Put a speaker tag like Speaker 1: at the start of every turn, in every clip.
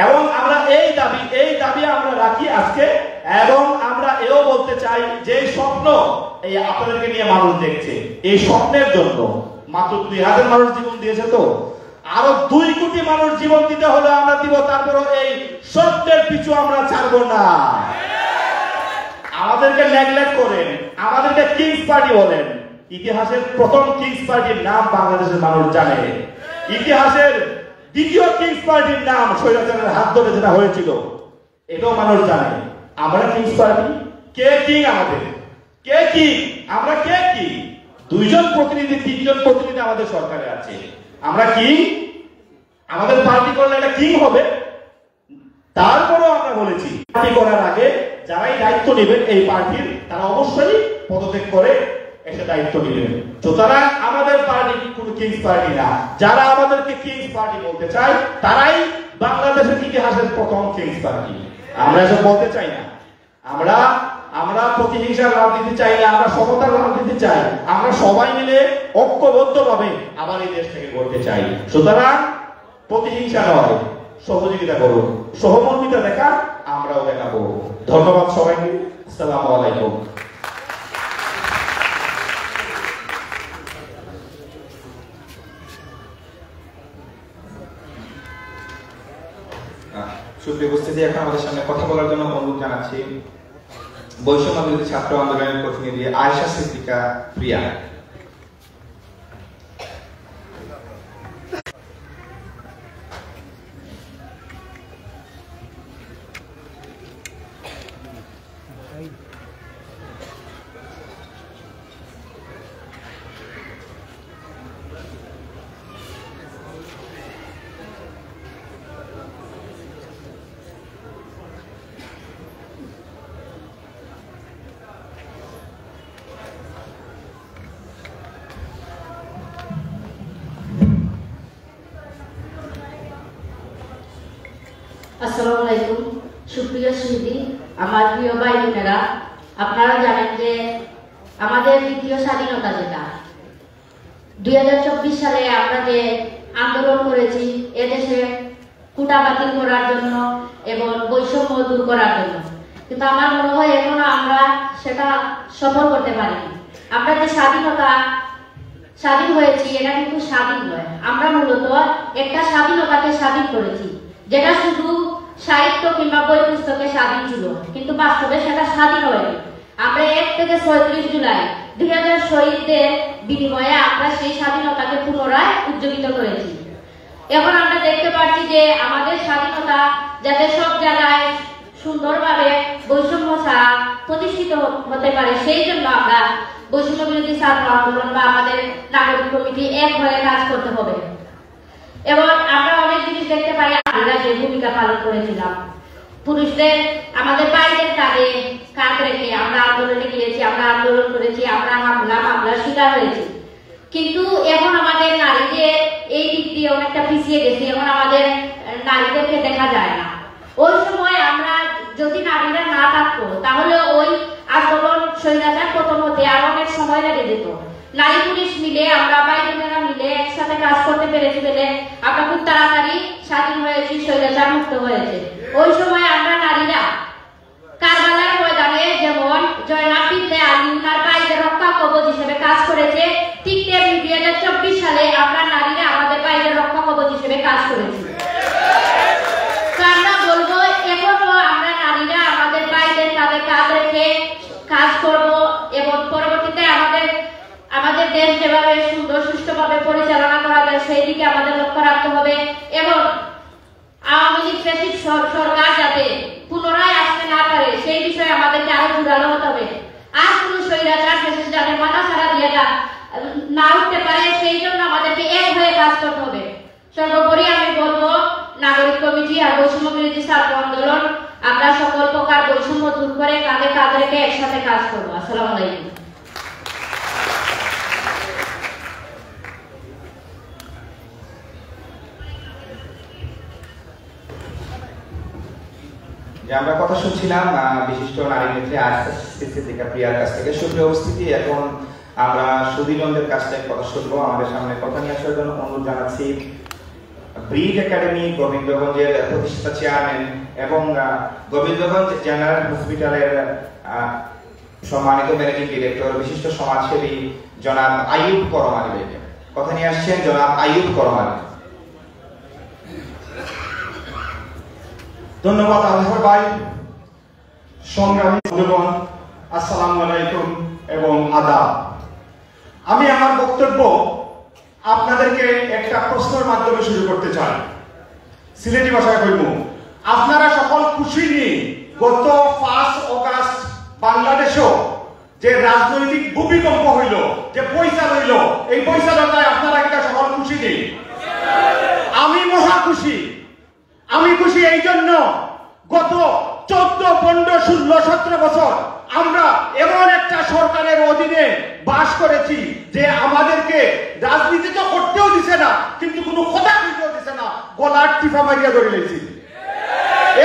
Speaker 1: এবং আমরা এই দাবি আমরা রাখি আজকে। এবং আমরা এও বলতে চাই যে স্বপ্ন এই আপনাদেরকে নিয়ে মানুষ দেখছে, এই স্বপ্নের জন্য মাত্র 2000 মানুষ জীবন দিয়েছে, তো আরো 2 কোটি মানুষ জীবন দিতে হলে আমরা দিব। তারপরও এই স্বপ্নের পিছু আমরা ছাড়বো না। আমাদেরকে নেগলেক্ট করেন, আমাদেরকে কিংস পার্টি বলেন। ইতিহাসের প্রথম কিংস পার্টির নাম বাংলাদেশের মানুষ জানে। ইতিহাসের দ্বিতীয় কিংস পার্টির নাম স্বৈরাচারের হাত ধরে যেটা হয়েছিল, এটাও মানুষ জানে। আমরা কিংস পার্টি, কে কিং? আমাদের কে কিং? আমরা কে কিং? 2 জন প্রতিনিধি, 3 জন প্রতিনিধি আমাদের সরকারে আছে। আমরা কিং? আমাদের পার্টি করলে এটা কিং হবে? তারপরেও আমরা বলেছি পার্টি করার আগে যারাই দায়িত্ব নেবেন এই পার্টির, তারা অবশ্যই পদত্যাগ করে এসে দায়িত্ব নেবেন। সুতরাং আমাদের পার্টি কোনো কিংস পার্টি না। যারা আমাদেরকে কিংস পার্টি বলতে চায় তারাই বাংলাদেশের ইতিহাসের প্রথম কিংস পার্টি। আমরা এসব বলতে চাই না। আমরা প্রতিহিংসার রাজনীতি চাই না, আমরা সমতার রাজনীতি চাই। আমরা সবাই মিলে ঐক্যবদ্ধভাবে আবার এই দেশ থেকে গড়তে চাই। সুতরাং প্রতিহিংসা নয়, সহযোগিতা করুন, সহমর্মিতা দেখা আমরাও দেখাবো। ধন্যবাদ সবাইকে। আসসালামু আলাইকুম।
Speaker 2: সুপ্রিয় উপস্থিতি, এখন আমাদের সামনে কথা বলার জন্য অনুরোধ জানাচ্ছি বৈষম্য বিরোধী ছাত্র আন্দোলনের প্রতিনিধি আয়েশা সিদ্দিকা প্রিয়া।
Speaker 3: আসসালামু আলাইকুম। সুপ্রিয় সুধী, আমার প্রিয় ভাই বোনেরা, আপনারা জানেন যে আমাদের দ্বিতীয় স্বাধীনতা যেটা 2024 সালে আমরা যে আন্দোলন করেছি এদেশে কোটা বাতিল করার জন্য এবং বৈষম্য দূর করার জন্য, কিন্তু আমার মনে হয় এখনো আমরা সেটা সফল করতে পারিনি। আমরা যে স্বাধীন হয়েছি এটা কিন্তু স্বাধীন নয়। আমরা মূলত একটা স্বাধীনতাকে স্বাধীন করেছি যেটা শুধু সাহিত্য কিংবা বই পুস্তকে স্বাধীন ছিল, কিন্তু বাস্তবে সেটা স্বাধীন হয়নি। আমরা 1 থেকে 36 জুলাই 2000 শহীদদের বিনিময়ে আমরা সেই স্বাধীনতাকে পুনরায় উজ্জীবিত করেছি। এখন আমরা দেখতে পাচ্ছি যে আমাদের স্বাধীনতা যাতে সব জায়গায় সুন্দরভাবে বৈষম্য ছাড়া প্রতিষ্ঠিত হতে পারে, সেই জন্য আমরা বৈষম্য বিরোধী ছাত্র আন্দোলন বা আমাদের নাগরিক কমিটি এক হয়ে কাজ করতে হবে। এবং আমরা অনেক জিনিস দেখতে পাই আমরা যে ভূমিকা পালন করেছিলাম, পুরুষদের আমাদের বাইরের কাজ রেখে আমরা আন্দোলনে গিয়েছি, আমরা আন্দোলন করেছি, আমরা হামলার শিকার হয়েছি। কিন্তু এখন আমাদের নারীদের এই দিক দিয়ে অনেকটা পিছিয়ে গেছে। এখন আমাদের নারীদেরকে দেখা যায় না। ওই সময় আমরা যদি নারীরা না থাকতো তাহলে ওই আন্দোলন স্বৈরাচার পতন হতে আরো অনেক সময় লেগে যেত। নারী পুলিশ মিলে, আমরা ভাই বোনেরা মিলে একসাথে কাজ করতে পেরেছি বলে আমরা খুব তাড়াতাড়ি স্বাধীন হয়েছি, স্বৈরাচার মুক্ত হয়েছে। ওই সময় আমরা নারীরা কারবালার ময়দানে যেমন জয়নাব বিনতে আলী তার ভাইদের রক্ষা কবচ হিসেবে কাজ করেছে, ঠিক তেমনি 2024 সালে আমরা নারীরা আমাদের ভাইদের রক্ষা কবচ হিসেবে কাজ করেছি। তো আমরা বলবো এখনো আমরা নারীরা আমাদের ভাইদের কাঁধে রেখে কাজ করব এবং পরবর্তীতে আমাদের দেশ যেভাবে সুন্দর সুষ্ঠুভাবে পরিচালনা করা যায় সেই দিকে আমাদের লক্ষ্য রাখতে হবে। এবং আওয়ামী লীগ ফ্যাসিস্ট সরকার যাতে পুনরায় আসতে না পারে সেই বিষয়ে আমাদেরকে আরো জোরালো হতে হবে। আর কোন স্বৈরাচার ফ্যাসিস্ট যাতে মাথা ছাড়া দিয়ে না উঠতে পারে সেই জন্য আমাদেরকে এক হয়ে কাজ করতে হবে। সর্বোপরি আমি বলবো নাগরিক কমিটি আর বৈষম্য বিরোধী ছাত্র আন্দোলন আমরা সকল প্রকার বৈষম্য দূর করে কাঁধে কাঁধ রেখে একসাথে কাজ করবো। আসসালামু আলাইকুম।
Speaker 2: যে আমরা কথা শুনছিলাম বিশিষ্ট নারী নেত্রী আয়েশা সিদ্দিকা প্রিয়ার কাছ থেকে। সুপ্রিয় উপস্থিতি, এখন আমরা সুধীরনদের কাছ থেকে কথা শুনবো। আমাদের সামনে কথা নিয়ে আসার জন্য অনুরোধ জানাচ্ছি ব্রিড একাডেমি গোবিন্দগঞ্জের প্রতিষ্ঠাতা চেয়ারম্যান এবং গোবিন্দগঞ্জ জেনারেল হসপিটালের সম্মানিত ম্যানেজিং ডিরেক্টর বিশিষ্ট সমাজসেবী জনাব আইয়ুব করম আলী ভাইকে কথা নিয়ে আসছেন জনাব আইয়ুব করম আলী।
Speaker 1: ধন্যবাদ আজহার ভাই। সংগ্রামী বন্ধুগণ, আসসালামু আলাইকুম এবং আদাব। আমি আমার বক্তব্য আপনাদেরকে একটা প্রশ্নের মাধ্যমে শুরু করতে চাই, সিলেটি ভাষায় কইব। আপনারা সকল খুশি নি গত 5 অগাস্ট বাংলাদেশও যে রাজনৈতিক ভূমিকম্প হইল, যে পয়সা হইল, এই পয়সা লতায় আপনারা একটা সকল খুশি নি? আমি মহা খুশি। আমি খুশি এই জন্য গত 14, 15, 16, 17 বছর আমরা এমন একটা সরকারের অধীনে বাস করেছি যে আমাদেরকে রাজনীতি তো করতেও দিছে না, কিন্তু কোনো কথা বলতেও দিছে না, গলার টিপা মারিয়া ধরে লেছি।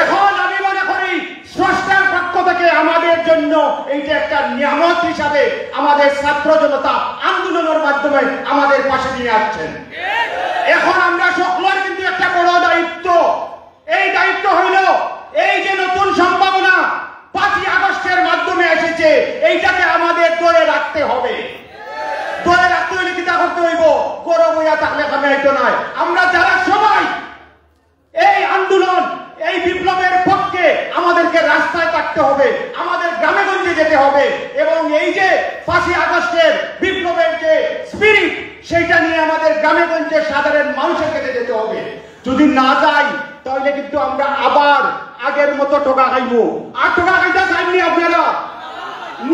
Speaker 1: এখন আমি মনে করি স্রষ্টার পক্ষ থেকে আমাদের জন্য এইটা একটা নিয়ামত হিসাবে আমাদের ছাত্র জনতা আন্দোলনের মাধ্যমে আমাদের পাশে নিয়ে আসছেন। এখন আমরা সকলের কিন্তু একটা বড় দায়িত্ব। এই দায়িত্ব হইল এই যে নতুন সম্ভাবনা 5ই আগস্টের মাধ্যমে এসেছে, এইটাকে আমাদের ধরে রাখতে হবে। ধরে রাখতে হইলে কি তা করতে হইব? গরম হইয়া থাকলে কামে হইতো নয়। আমরা যারা সবাই এই আন্দোলন, এই বিপ্লবের পক্ষে, আমাদেরকে রাস্তায় থাকতে হবে, আমাদের গ্রামে গঞ্জে যেতে হবে এবং এই যে 5ই আগস্টের বিপ্লবের যে স্পিরিট, সেইটা নিয়ে আমাদের গ্রামে গঞ্জে সাধারণ মানুষের কাছে যেতে হবে। যদি না যাই তাহলে কিন্তু আমরা আবার আগের মতো টোকা খাইব। আর টোকা খাইতে চাইনি আপনারা?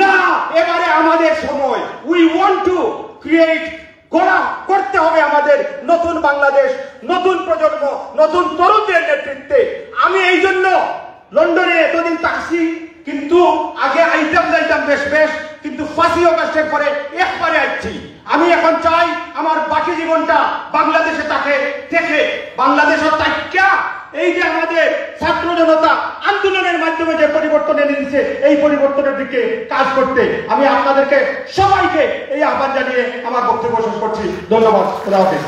Speaker 1: না, এবারে আমাদের সময়। উই ওয়ান্ট টু ক্রিয়েট, করতে হবে আমাদের নতুন বাংলাদেশ, নতুন প্রজন্ম, নতুন তরুণদের নেতৃত্বে। আমি এই জন্য লন্ডনে এতদিন থাকছি, কিন্তু আগে আইতাম যাইতাম বেশ বেশ, কিন্তু 5ই আগস্টের পরে একবারে আসছি। আমি এখন চাই আমার বাকি জীবনটা বাংলাদেশে থেকে বাংলাদেশের তাকিয়া এই যে আমাদের ছাত্র জনতা আন্দোলনের মাধ্যমে যে পরিবর্তন এনে দিচ্ছে, এই পরিবর্তনের দিকে কাজ করতে আমি আপনাদেরকে সবাইকে এই আহ্বান জানিয়ে আমার বক্তব্য শেষ করছি। ধন্যবাদ। খোদা হাফেজ।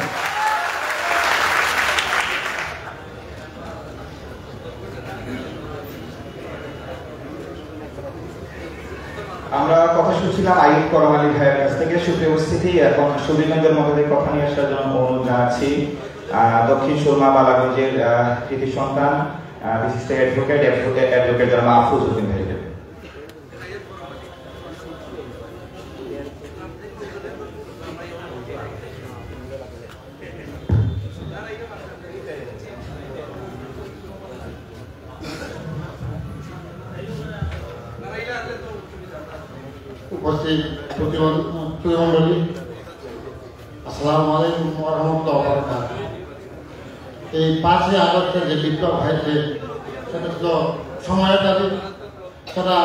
Speaker 2: আমরা কথা শুনছিলাম আইয়ুব করম আলী ভাইয়ের কাছ থেকে। সুপ্রিয় উপস্থিতি, এখন সুবিগঞ্জের মধ্যে কথা নিয়ে আসার জন্য অনুরোধ জানাচ্ছি দক্ষিণ সুরমা বালাগঞ্জের কৃতি সন্তান বিশিষ্ট অ্যাডভোকেট জনাব আফরোজ উদ্দিন ভাইকে।
Speaker 4: উপস্থিত প্রতিমন্ডলী, আসসালামু আলাইকুম ওয়া রাহমাতুল্লাহি ওয়া বারাকাতুহু। এই 5ই আগস্টের যে বিপ্লব হয়েছে সেটা তো সময়ের দাবি, সেটা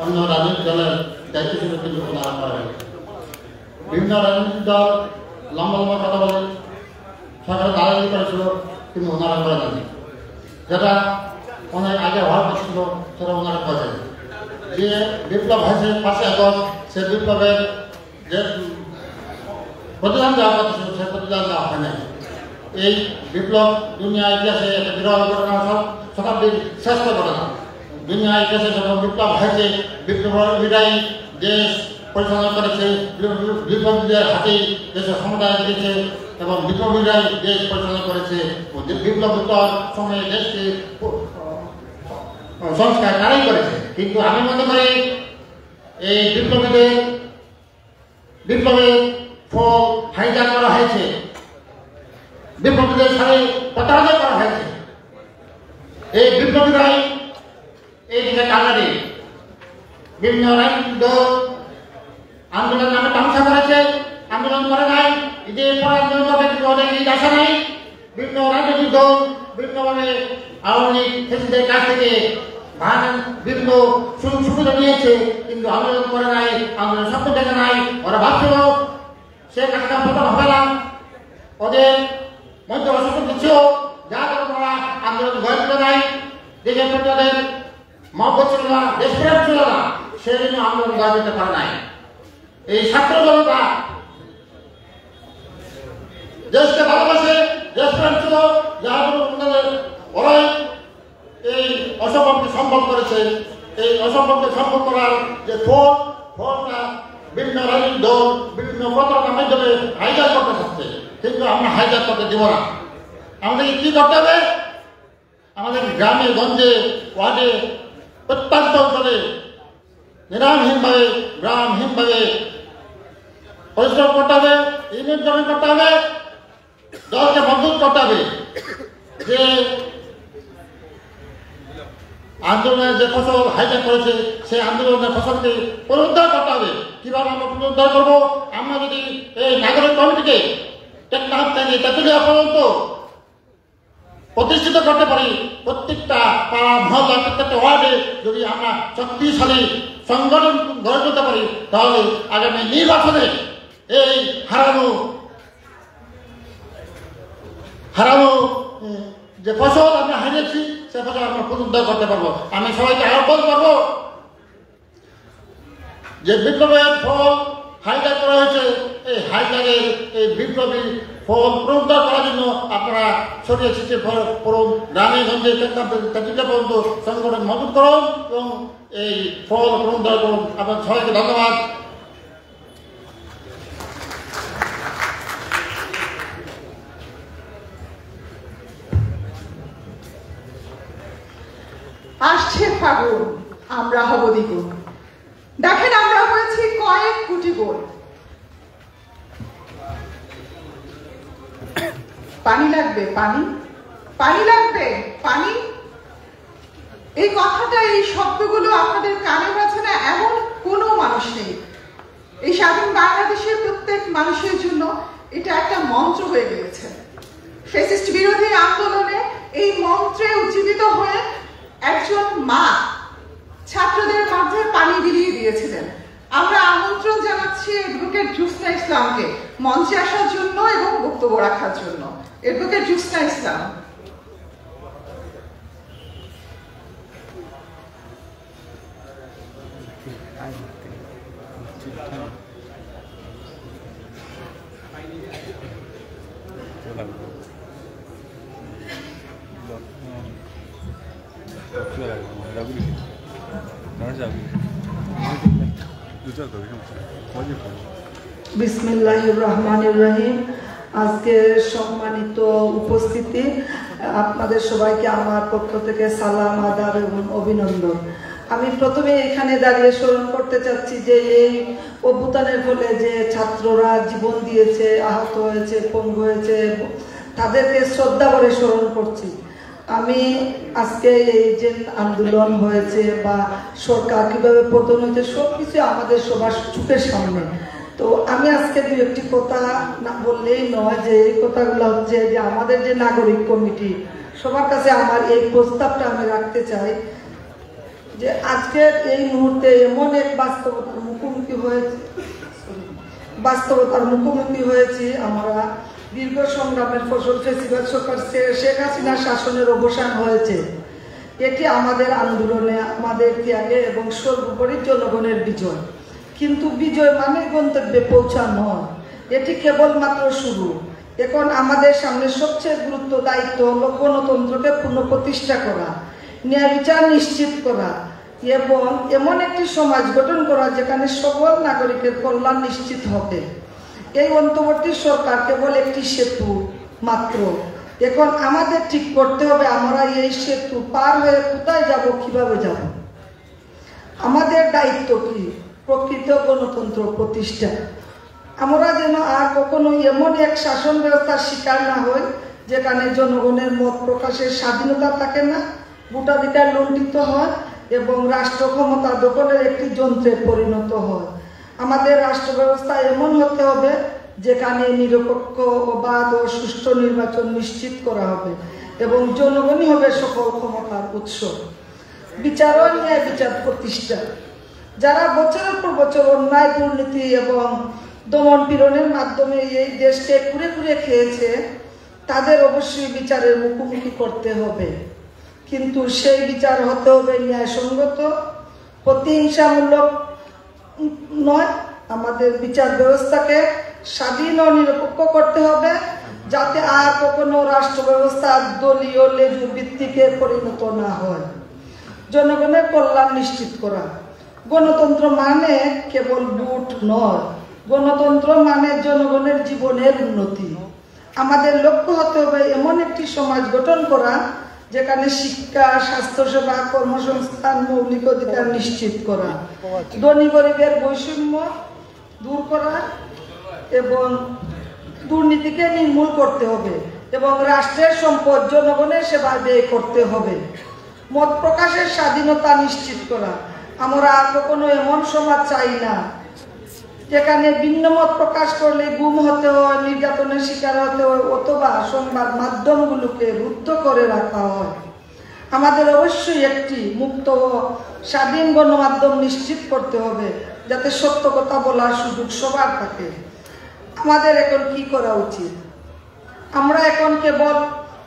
Speaker 4: অন্য রাজনৈতিক দলের দায়িত্ব ছিল, কিন্তু প্রদান করা হয়েছে। বিভিন্ন রাজনৈতিক দল লম্বা লম্বা কথা বলে সরকারের দালালি করেছিল, কিন্তু ওনারা করে দেয়নি। যেটা অনেক আগে হওয়ার কথা ছিল সেটা ওনারা করে। যে বিপ্লব হয়েছে 5ই আগস্ট, সে বিপ্লবের যে প্রতিদান দেওয়ার কথা ছিল সে প্রতিদান দেওয়া হয় না। এই বিপ্লব দুনিয়া ইতিহাসে একটা বিরল ঘটনা, শতাব্দীর শ্রেষ্ঠ ঘটনা। দুনিয়া ইতিহাসে যখন বিপ্লব হয়েছে, বিপ্লবীরাই দেশ পরিচালনা করেছে, বিপ্লবীদের হাতেই দেশের ক্ষমতা দিয়েছে এবং বিপ্লবীরাই দেশ পরিচালনা করেছে। বিপ্লবোত্তর সময়ে দেশকে সংস্কার তারাই করেছে। কিন্তু আমি মনে করি এই বিপ্লবের ফল হাইজাক করা হয়েছে, বিপ্লবীদের সাথে প্রতারণা করা হয়েছে। এই বিপ্লবীরাই এই দিকে টানা দিয়ে বিভিন্ন রাজনৈতিক দল আন্দোলন নামে তামসা করেছে, আন্দোলন করে নাই, ঈদের পর আন্দোলন করবে, কিন্তু অনেক ঈদ আসে নাই। বিভিন্ন রাজনৈতিক দল বিভিন্নভাবে আওয়ামী লীগ ফ্যাসিস্টদের কাছ থেকে বিভিন্ন সুযোগ সুবিধা নিয়েছে, কিন্তু আন্দোলন করে নাই, আন্দোলন সত্য দেখে নাই। ওরা ভাবছিল সে কাজটা পতন হবে না, ওদের মধ্যে অসুবিধা দিচ্ছিল, যা করে তারা আন্দোলন গড়ে তুলে নাই। দেশের প্রতি ওদের মহব্বত ছিল না, দেশপ্রেম ছিল না, সেই জন্য আন্দোলন গড়ে তুলতে পারে নাই। এই ছাত্র জনতা দেশকে ভালোবাসে, রেস্টুরেন্ট ছিল, যারা ওরাই এই অসম্ভবকে সম্ভব করেছে। এই অসম্ভবকে সম্ভব করার যে ফোনটা বিভিন্ন রাজনৈতিক দল বিভিন্ন প্রতারণার মাধ্যমে হাইজাক করতে চাচ্ছে, কিন্তু আমরা হাইজাক করতে দিব না। আমাদেরকে কি করতে হবে? আমাদের গ্রামে গঞ্জে ওয়ার্ডে প্রত্যন্ত অঞ্চলে নিরামহীনভাবে গ্রামহীনভাবে পরিশ্রম করতে হবে, ইউনিট জমা করতে হবে, দলকে মজবুত করতে হবে। যে আন্দোলনের যে ফসল হাইজ্যাক করেছে সেই আন্দোলনের ফসলকে পুনরুদ্ধার করতে হবে। কিভাবে আমরা পুনরুদ্ধার করবো? আমরা যদি এই নাগরিক কমিটিকে টেকনাফ থেকে তেঁতুলিয়া পর্যন্ত প্রতিষ্ঠিত করতে পারি, প্রত্যেকটা পাড়া মহল্লা প্রত্যেকটা ওয়ার্ডে যদি আমরা শক্তিশালী সংগঠন গড়ে তুলতে পারি, তাহলে আগামী নির্বাচনে এই হারানো যে ফসল আমরা হারিয়েছি সে ফসল আমরা পুনরুদ্ধার করতে পারবো। আমি সবাইকে আহ্বান করবো যে বিপ্লবের ফল হাইজ্যাক করা হয়েছে, এই হাইজ্যাকের এই বিপ্লবী ফল পুনরুদ্ধার করার জন্য আপনারা ছড়িয়ে ছিটিয়ে করুন, গ্রামে গঞ্জে তেঁতুলিয়া পর্যন্ত সংগঠন মজবুত করুন এবং এই ফল পুনরুদ্ধার করুন। আপনার সবাইকে ধন্যবাদ।
Speaker 5: আসছে ফাগুন, আমরা হব দ্বিগুণ। দেখেন আমরা হয়েছি কয়েক কোটি গোল। পানি লাগবে, পানি পানি লাগবে, পানি। এই কথাটা, এই শব্দগুলো আপনাদের কানে বাজে না এমন কোনো মানুষ নেই। এই স্বাধীন বাংলাদেশের প্রত্যেক মানুষের জন্য এটা একটা মন্ত্র হয়ে গিয়েছে। ফ্যাসিস্ট বিরোধী আন্দোলনে এই মন্ত্রে উজ্জীবিত হয়ে একজন মা ছাত্রদের মাঝে পানি বিলিয়ে দিয়েছিলেন। আমরা আমন্ত্রণ জানাচ্ছি অ্যাডভোকেট জোৎস্না ইসলামকে মঞ্চে আসার জন্য এবং বক্তব্য রাখার জন্য। অ্যাডভোকেট জোৎস্না ইসলাম।
Speaker 6: বিসমিল্লাহির রহমানির রহিম। আজকে সম্মানিত উপস্থিতি, আপনাদের সবাইকে আমার পক্ষ থেকে সালাম, আদাব এবং অভিনন্দন। আমি প্রথমে এখানে দাঁড়িয়ে স্মরণ করতে চাচ্ছি যে এই অভ্যুত্থানের ফলে যে ছাত্ররা জীবন দিয়েছে, আহত হয়েছে, পঙ্গু হয়েছে, তাদেরকে শ্রদ্ধা করে স্মরণ করছি। আমি আজকে এই যে আন্দোলন হয়েছে বা সরকার কিভাবে পতন হয়েছে সবকিছু আমাদের সবার চোখের সামনে। তো আমি আজকে দু একটি কথা না বললেই নয়, যে এই কথাগুলো হচ্ছে যে আমাদের যে নাগরিক কমিটি, সবার কাছে আমার এই প্রস্তাবটা আমি রাখতে চাই যে আজকের এই মুহূর্তে এমন এক বাস্তবতার মুখোমুখি হয়েছি আমরা। দীর্ঘ সংগ্রামের ফসল ফেসিবাদ সরকার শেখ হাসিনার শাসনের অবসান হয়েছে। এটি আমাদের আন্দোলনে, আমাদের ত্যাগে এবং সর্বোপরি জনগণের বিজয়। কিন্তু বিজয় মানে গন্তব্যে পৌঁছা নয়, এটি কেবলমাত্র শুরু। এখন আমাদের সামনে সবচেয়ে গুরুত্ব দায়িত্ব হল গণতন্ত্রকে পুনঃপ্রতিষ্ঠা করা, ন্যায় বিচার নিশ্চিত করা এবং এমন একটি সমাজ গঠন করা যেখানে সকল নাগরিকের কল্যাণ নিশ্চিত হবে। এই অন্তর্বর্তী সরকার কেবল একটি সেতু মাত্র। এখন আমাদের ঠিক করতে হবে আমরা এই সেতু পার হয়ে কোথায় যাব, কিভাবে যাব। আমাদের দায়িত্ব কি? প্রকৃত গণতন্ত্র প্রতিষ্ঠা। আমরা যেন আর কখনো এমন এক শাসন ব্যবস্থার শিকার না হই যেখানে জনগণের মত প্রকাশের স্বাধীনতা থাকে না, ভোটাধিকার লুণ্ঠিত হয় এবং রাষ্ট্র ক্ষমতা দখলের একটি যন্ত্রে পরিণত হয়। আমাদের রাষ্ট্র ব্যবস্থা এমন হতে হবে যেখানে নিরপেক্ষ, অবাধ ও সুষ্ঠু নির্বাচন নিশ্চিত করা হবে এবং জনগণই হবে সকল ক্ষমতার উৎস। বিচার ও ন্যায় বিচার প্রতিষ্ঠা। যারা বছরের পর বছর অন্যায়, দুর্নীতি এবং দমন পীড়নের মাধ্যমে এই দেশকে কুড়ে কুড়ে খেয়েছে, তাদের অবশ্যই বিচারের মুখোমুখি করতে হবে। কিন্তু সেই বিচার হতে হবে ন্যায়সঙ্গত, প্রতিহিংসামূলক নয়। আমাদের বিচার ব্যবস্থাকে স্বাধীন ও নিরপেক্ষ করতে হবে, যাতে আর কখনো রাষ্ট্র ব্যবস্থা দলীয় লেজুর ভিত্তিকে পরিণত না হয়। জনগণের কল্যাণ নিশ্চিত করা। গণতন্ত্র মানে কেবল ভোট নয়, গণতন্ত্র মানে জনগণের জীবনের উন্নতি। আমাদের লক্ষ্য হতে হবে এমন একটি সমাজ গঠন করা যেখানে শিক্ষা, স্বাস্থ্যসেবা, কর্মসংস্থান, মৌলিক অধিকার নিশ্চিত করা, ধনী গরিবের বৈষম্য দূর করা এবং দুর্নীতিকে নির্মূল করতে হবে এবং রাষ্ট্রের সম্পদ জনগণের সেবায় ব্যয় করতে হবে। মত প্রকাশের স্বাধীনতা নিশ্চিত করা। আমরা আর কখনো এমন সমাজ চাই না যেখানে ভিন্ন মত প্রকাশ করলে গুম হতে হয়, নির্যাতনের শিকার হতে হয় অথবা সংবাদ মাধ্যমগুলোকে রুদ্ধ করে রাখা হয়। আমাদের অবশ্যই একটি মুক্ত ও স্বাধীন গণমাধ্যম নিশ্চিত করতে হবে যাতে সত্য কথা বলার সুযোগ সবার থাকে। আমাদের এখন কি করা উচিত? আমরা এখন কেবল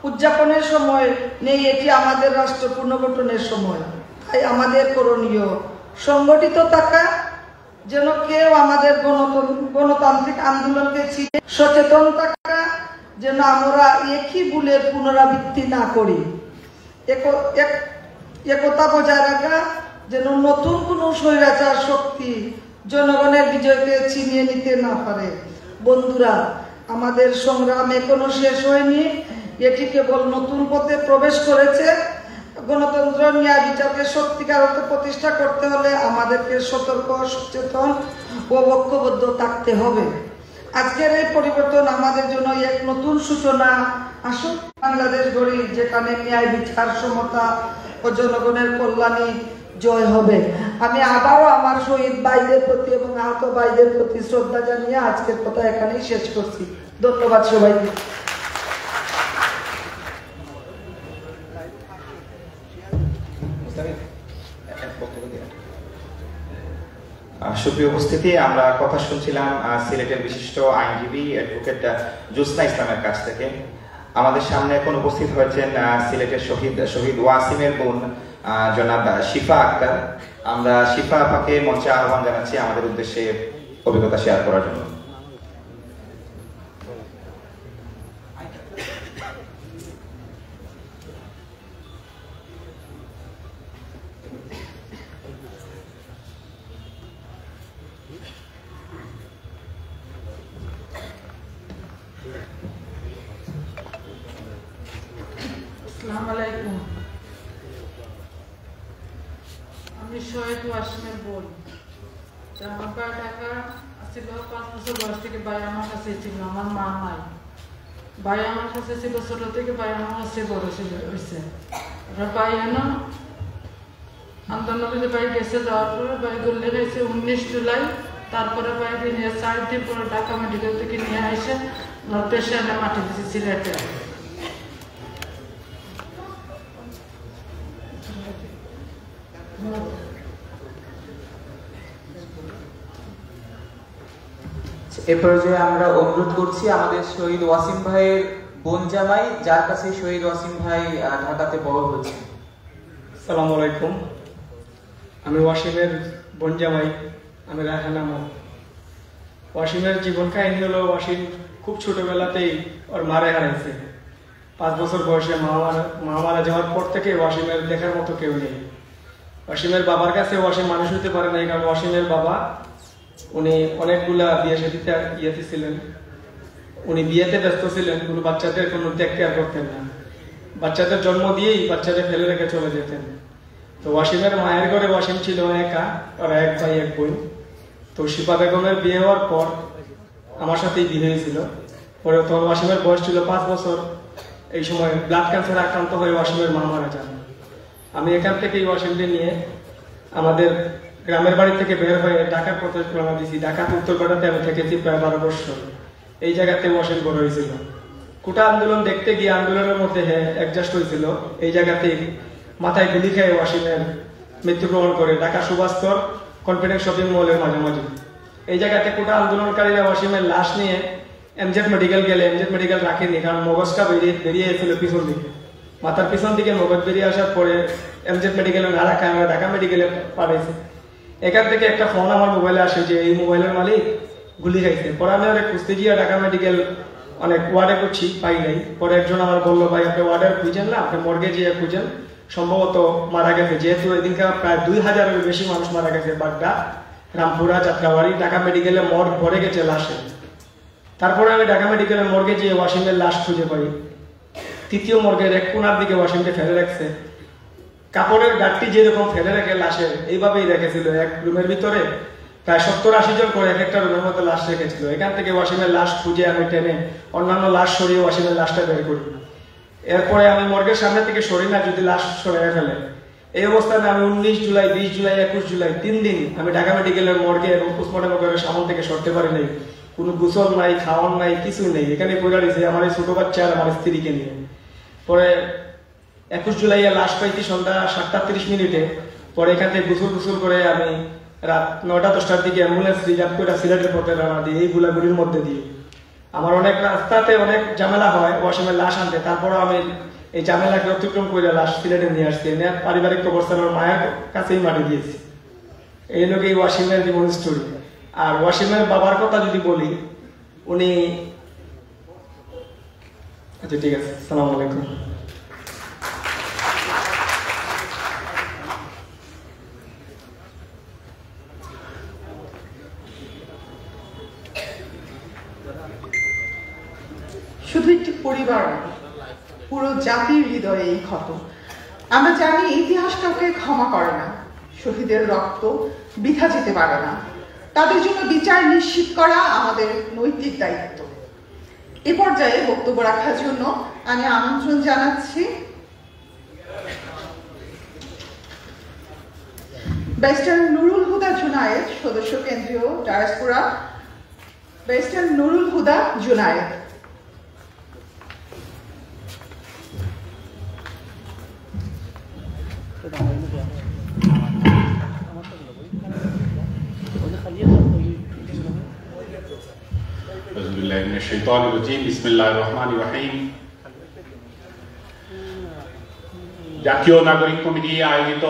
Speaker 6: উদযাপনের সময় নেই, এটি আমাদের রাষ্ট্র পুনর্গঠনের সময়। তাই আমাদের করণীয় সংগঠিত থাকা, যেন কেউ আমাদের গণতান্ত্রিক আন্দোলনকে চিনে, সচেতন থাকা, যেন আমরা একই ভুলের পুনরাবৃত্তি না করি, একতা বজায় রাখা, যেন নতুন কোনো স্বৈরাচার শক্তি জনগণের বিজয়কে ছিনিয়ে নিতে না পারে। বন্ধুরা, আমাদের সংগ্রাম এখনো শেষ হয়নি, এটি কেবল নতুন পথে প্রবেশ করেছে। গণতন্ত্র, ন্যায় বিচারকে সত্যিকার অর্থে প্রতিষ্ঠা করতে হলে আমাদেরকে সতর্ক, সচেতন ও ঐক্যবদ্ধ থাকতে হবে। আজকের এই পরিবর্তন আমাদের জন্য এক নতুন সূচনা। আসুন বাংলাদেশ গড়ি যেখানে ন্যায় বিচার, সমতা ও জনগণের কল্যাণী জয় হবে। আমি আবারও আমার শহীদ ভাইদের প্রতি এবং আহত ভাইদের প্রতি শ্রদ্ধা জানিয়ে আজকের কথা এখানেই শেষ করছি। ধন্যবাদ সবাইকে।
Speaker 2: সুপ্রিয় উপস্থিতি, আমরা কথা শুনছিলাম সিলেটের বিশিষ্ট আইনজীবী অ্যাডভোকেট জোসনা ইসলামের কাছ থেকে। আমাদের সামনে এখন উপস্থিত হয়েছেন সিলেটের শহীদ ওয়াসিমের বোন জনাব শিফা আক্তার। আমরা শিফা আপাকে মঞ্চে আহ্বান জানাচ্ছি আমাদের উদ্দেশ্যে অভিজ্ঞতা শেয়ার করার জন্য।
Speaker 7: আমি শহীদ ওয়াসিমের বোন। আমার ভাই ঢাকা ছিল 5 বছর বয়স থেকে, ভাই আমার কাছে ছিল, আমার মা নাই। ভাই আমার কাছে ছিল ছোট থেকে, ভাই আমার কাছে বড় ছিল হয়েছে। ভাই এনে আন্দোলনে ভাই গেছে, যাওয়ার পরে ভাই গল্লে গেছে 19 জুলাই। তারপরে ভাইকে নিয়ে 4 দিন পরে ঢাকা মেডিকেল থেকে নিয়ে আসে পেশেন্টে মাটি দিয়েছে সিলেটে।
Speaker 8: এ পর্যায়ে আমরা অনুরোধ করছি আমাদের শহীদ ওয়াসিম ভাইয়ের বোন জামাই, যার কাছে শহীদ ওয়াসিম ভাই ঢাকাতে বড় হয়েছে।
Speaker 9: আসসালামু আলাইকুম। আমি ওয়াসিমের বোন জামাই, আমি রায়হান আহমদ। ওয়াসিমের জীবন কাহিনী হলো, ওয়াসিম খুব ছোটবেলাতেই ওর মারে হারাইছে। 5 বছর বয়সে মা মারা যাওয়ার পর থেকে ওয়াসিমের দেখার মতো কেউ নেই। ওয়াসিমের বাবার কাছে ওয়াসিম মানুষ হতে পারে নাই, কারণ ওয়াসিমের বাবা উনি অনেকগুলা বিয়ে শাদীতে ইয়েতে ছিলেন, উনি বিয়েতে ব্যস্ত ছিলেন, কোনো বাচ্চাদের কোনো টেক কেয়ার করতেন না। বাচ্চাদের জন্ম দিয়েই বাচ্চাদের ফেলে রেখে চলে যেতেন। তো ওয়াসিমের মায়ের ঘরে ওয়াসিম ছিল একা, ওরা 1 ভাই 1 বোন। তো শিফা বেগমের বিয়ে হওয়ার পর আমার সাথেই বিয়ে হয়েছিল। পরে তখন ওয়াসিমের বয়স ছিল 5 বছর। এই সময় ব্লাড ক্যান্সার আক্রান্ত হয়ে ওয়াসিমের মা মারা যান। আমি এখান থেকেই ওয়াসিমকে নিয়ে আমাদের গ্রামের বাড়ি থেকে বের হয়ে ঢাকার পথে রওনা দিয়েছি। ঢাকার উত্তরপাড়াতে আমি থেকেছি প্রায় 12 বছর। এই জায়গাতে ওয়াসিম বড় হয়েছিল। কোটা আন্দোলন দেখতে গিয়ে আন্দোলনের মধ্যে অ্যাডজাস্ট হয়েছিল। এই জায়গাতে মাথায় গুলি খেয়ে ওয়াসিমের মৃত্যুবরণ করে ঢাকা সুভাষতর কনফিডেন্স শপিং মলের মাঝামাঝি। এই জায়গাতে কোটা আন্দোলনকারীরা ওয়াসিমের লাশ নিয়ে এমজেড মেডিকেল গেলে, এমজেড মেডিকেল রাখেনি, কারণ মগজটা বেরিয়ে এসেছিল পিছন দিকে, মাথার পিছন দিকে মগজ বেরিয়ে আসার পরে এমজেড মেডিকেলে না রাখা, আমরা ঢাকা মেডিকেলে পাঠাইছি। এখান থেকে একটা ফোন আমার মোবাইলে আসে যে এই মোবাইলের মালিক গুলি খাইছে। পরে আমি ওরা খুঁজতে গিয়ে ঢাকা মেডিকেল অনেক ওয়ার্ডে করছি, পাই নাই। পরে একজন আমার বললো, ভাই আপনি ওয়ার্ডে খুঁজেন না, আপনি মর্গে যেয়ে খুঁজেন, সম্ভবত মারা গেছে। যেহেতু এদিনকার প্রায় 2000-এর বেশি মানুষ মারা গেছে, বাগদা, রামপুরা, যাত্রাবাড়ি, ঢাকা মেডিকেলে মর্গ ভরে গেছে লাশে। তারপরে আমি ঢাকা মেডিকেলের মর্গে যেয়ে ওয়াসিমের লাশ খুঁজে পাই। তৃতীয় মর্গের এক কোনার দিকে ওয়াসিমকে ফেলে রাখছে, কাপড়ের গাঁটটি যেরকম ফেলে রেখে লাশের এইভাবেই রেখেছিল। এক রুমের ভিতরে প্রায় 70-80 জন করে এক একটা রুমের মধ্যে লাশ রেখেছিল। এখান থেকে ওয়াসিমের লাশ খুঁজে আমি টেনে অন্যান্য লাশ সরিয়ে ওয়াসিমের লাশটা বের করি। এরপরে আমি মর্গের সামনে থেকে সরি না, যদি লাশ সরিয়ে ফেলে। এই অবস্থানে আমি 19 জুলাই, 20 জুলাই, 21 জুলাই 3 দিন আমি ঢাকা মেডিকেলের মর্গে এবং পোস্টমর্টম করে সামন থেকে সরতে পারি নাই। কোনো গোসল নাই, খাওয়ান নাই, কিছুই নেই। এখানে পড়ে রয়েছে আমার এই ছোট বাচ্চা আর আমার স্ত্রীকে নিয়ে। পরে 21 জুলাই লাশ পাইছি সন্ধ্যা 7:30 পরে এখান থেকে গোসল করে আমি রাত 9টা-10টার দিকে অ্যাম্বুলেন্স রিজার্ভ করে সিলেটের পথে রওনা দিই, এই গুলাগুলির মধ্যে দিয়ে। আমার অনেক রাস্তাতে অনেক ঝামেলা হয় ওয়াসিমের লাশ আনতে, তারপরেও আমি এই ঝামেলাকে অতিক্রম করে লাশ সিলেটে নিয়ে আসছি। এনে পারিবারিক কবরস্থান আমার মায়ের কাছেই মাটি দিয়েছি। এই লোক এই ওয়াসিমের জীবন স্টোরি। আর ওয়াসিমের বাবার কথা যদি বলি, উনি, আচ্ছা ঠিক আছে, আসসালামু আলাইকুম।
Speaker 5: শুধু একটি পরিবার, পুরো জাতির হৃদয়ে এই ক্ষত। আমরা জানি ইতিহাস কাউকে ক্ষমা করে না, শহীদের রক্ত বৃথা যেতে পারে না। তাদের জন্য বিচার নিশ্চিত করা আমাদের নৈতিক দায়িত্ব। এ পর্যায়ে বক্তব্য রাখার জন্য আমি আমন্ত্রণ জানাচ্ছি ব্যারিস্টার নুরুল হুদা জুনায়েদ, সদস্য কেন্দ্রীয় ডায়াসপোরা। ব্যারিস্টার নুরুল হুদা জুনায়েদ।
Speaker 1: জাতীয় নাগরিক কমিটি আয়োজিত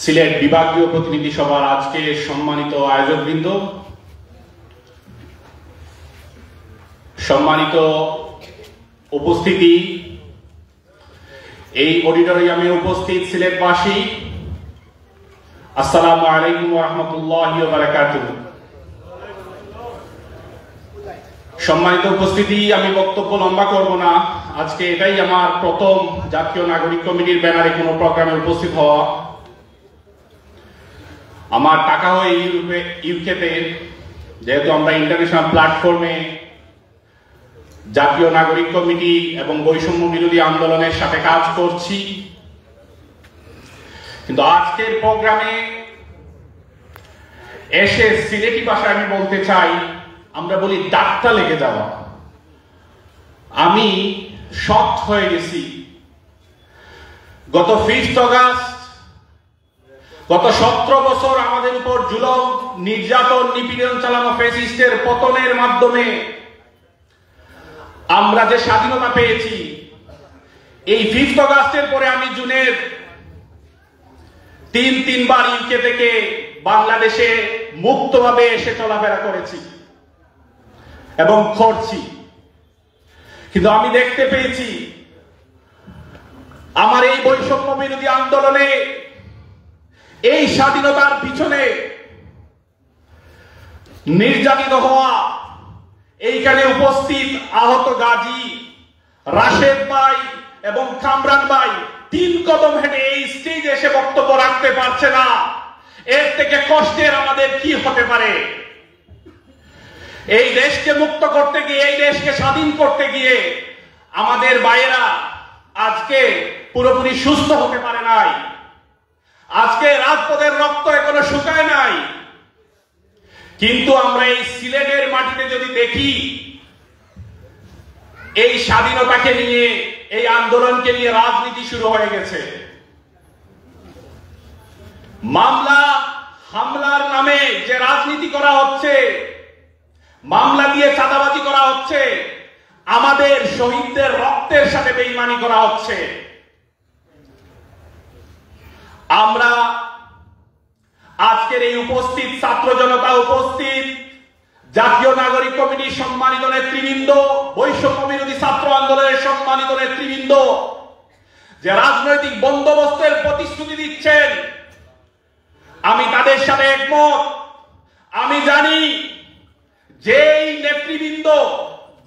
Speaker 1: সিলেট বিভাগীয় প্রতিনিধি সভার আজকে সম্মানিত আয়োজকবৃন্দ, সম্মানিত উপস্থিতি, এই অডিটোরিয়ামে উপস্থিত সিলেটবাসী, আসসালামু আলাইকুম ওয়া রাহমাতুল্লাহি ওয়া বারাকাতুহু। সম্মানিত উপস্থিতি, আমি বক্তব্য লম্বা করব না। আজকে এটাই আমার প্রথম জাতীয় নাগরিক কমিটির ব্যানারে কোনো প্রোগ্রামে উপস্থিত হওয়া। আমার টাকা হয় ইউকেতে, যেহেতু আমরা ইন্টারন্যাশনাল প্ল্যাটফর্মে জাতীয় নাগরিক কমিটি এবং বৈষম্য বিরোধী আন্দোলনের সাথে কাজ করছি। কিন্তু আজকের প্রোগ্রামে এসে সিলেটি ভাষায় আমি বলতে চাই, আমরা বলি ডাক্তার লেগে যাওয়া। আমি শক্ট হয়ে গেছি। গত 5 অগাস্ট, গত 17 বছর আমাদের উপর জুলুম, নির্যাতন, নিপীড়ন চালানো ফ্যাসিস্টের পতনের মাধ্যমে আমরা যে স্বাধীনতা পেয়েছি, এই 5 অগাস্টের পরে আমি জুনের 3 বার ইউকে থেকে বাংলাদেশে মুক্তভাবে এসে চলাফেরা করেছি এবং করছি। কিন্তু আমি দেখতে পেয়েছি আমার এই বৈষম্য বিরোধী আন্দোলনে, এই স্বাধীনতার পিছনে নির্যাতিত হওয়া, এইখানে উপস্থিত আহত গাজী, রাশেদ ভাই এবং কামরান ভাই 3 কদম হেঁটে এই স্টেজে এসে বক্তব্য রাখতে পারছে না। এর থেকে কষ্টের আমাদের কি হতে পারে? এই দেশকে মুক্ত করতে গিয়ে, এই দেশকে স্বাধীন করতে গিয়ে আমাদের ভাইয়েরা আজকে পুরোপুরি সুস্থ হতে পারে নাই। আজকে রাজপথের রক্ত এখনো শুকায় নাই। কিন্তু আমরা এই সিলেটের মাটিতে যদি দেখি, এই স্বাধীনতাকে নিয়ে, এই আন্দোলনকে নিয়ে রাজনীতি শুরু হয়ে গেছে। মামলা হামলার নামে যে রাজনীতি করা হচ্ছে, মামলা দিয়ে চাঁদাবাজি করা হচ্ছে, আমাদের শহীদদের রক্তের সাথে বেঈমানি করা হচ্ছে। আমরা আজকের এই উপস্থিত ছাত্র জনতা, উপস্থিত জাতীয় নাগরিক কমিটির সম্মানিত নেতৃবৃন্দ, বৈষম্য বিরোধী ছাত্র আন্দোলনের সম্মানিত নেতৃবৃন্দ যে রাজনৈতিক বন্দোবস্তের প্রতিশ্রুতি দিচ্ছেন, আমি তাদের সাথে একমত। আমি জানি যেই নেতৃবৃন্দ,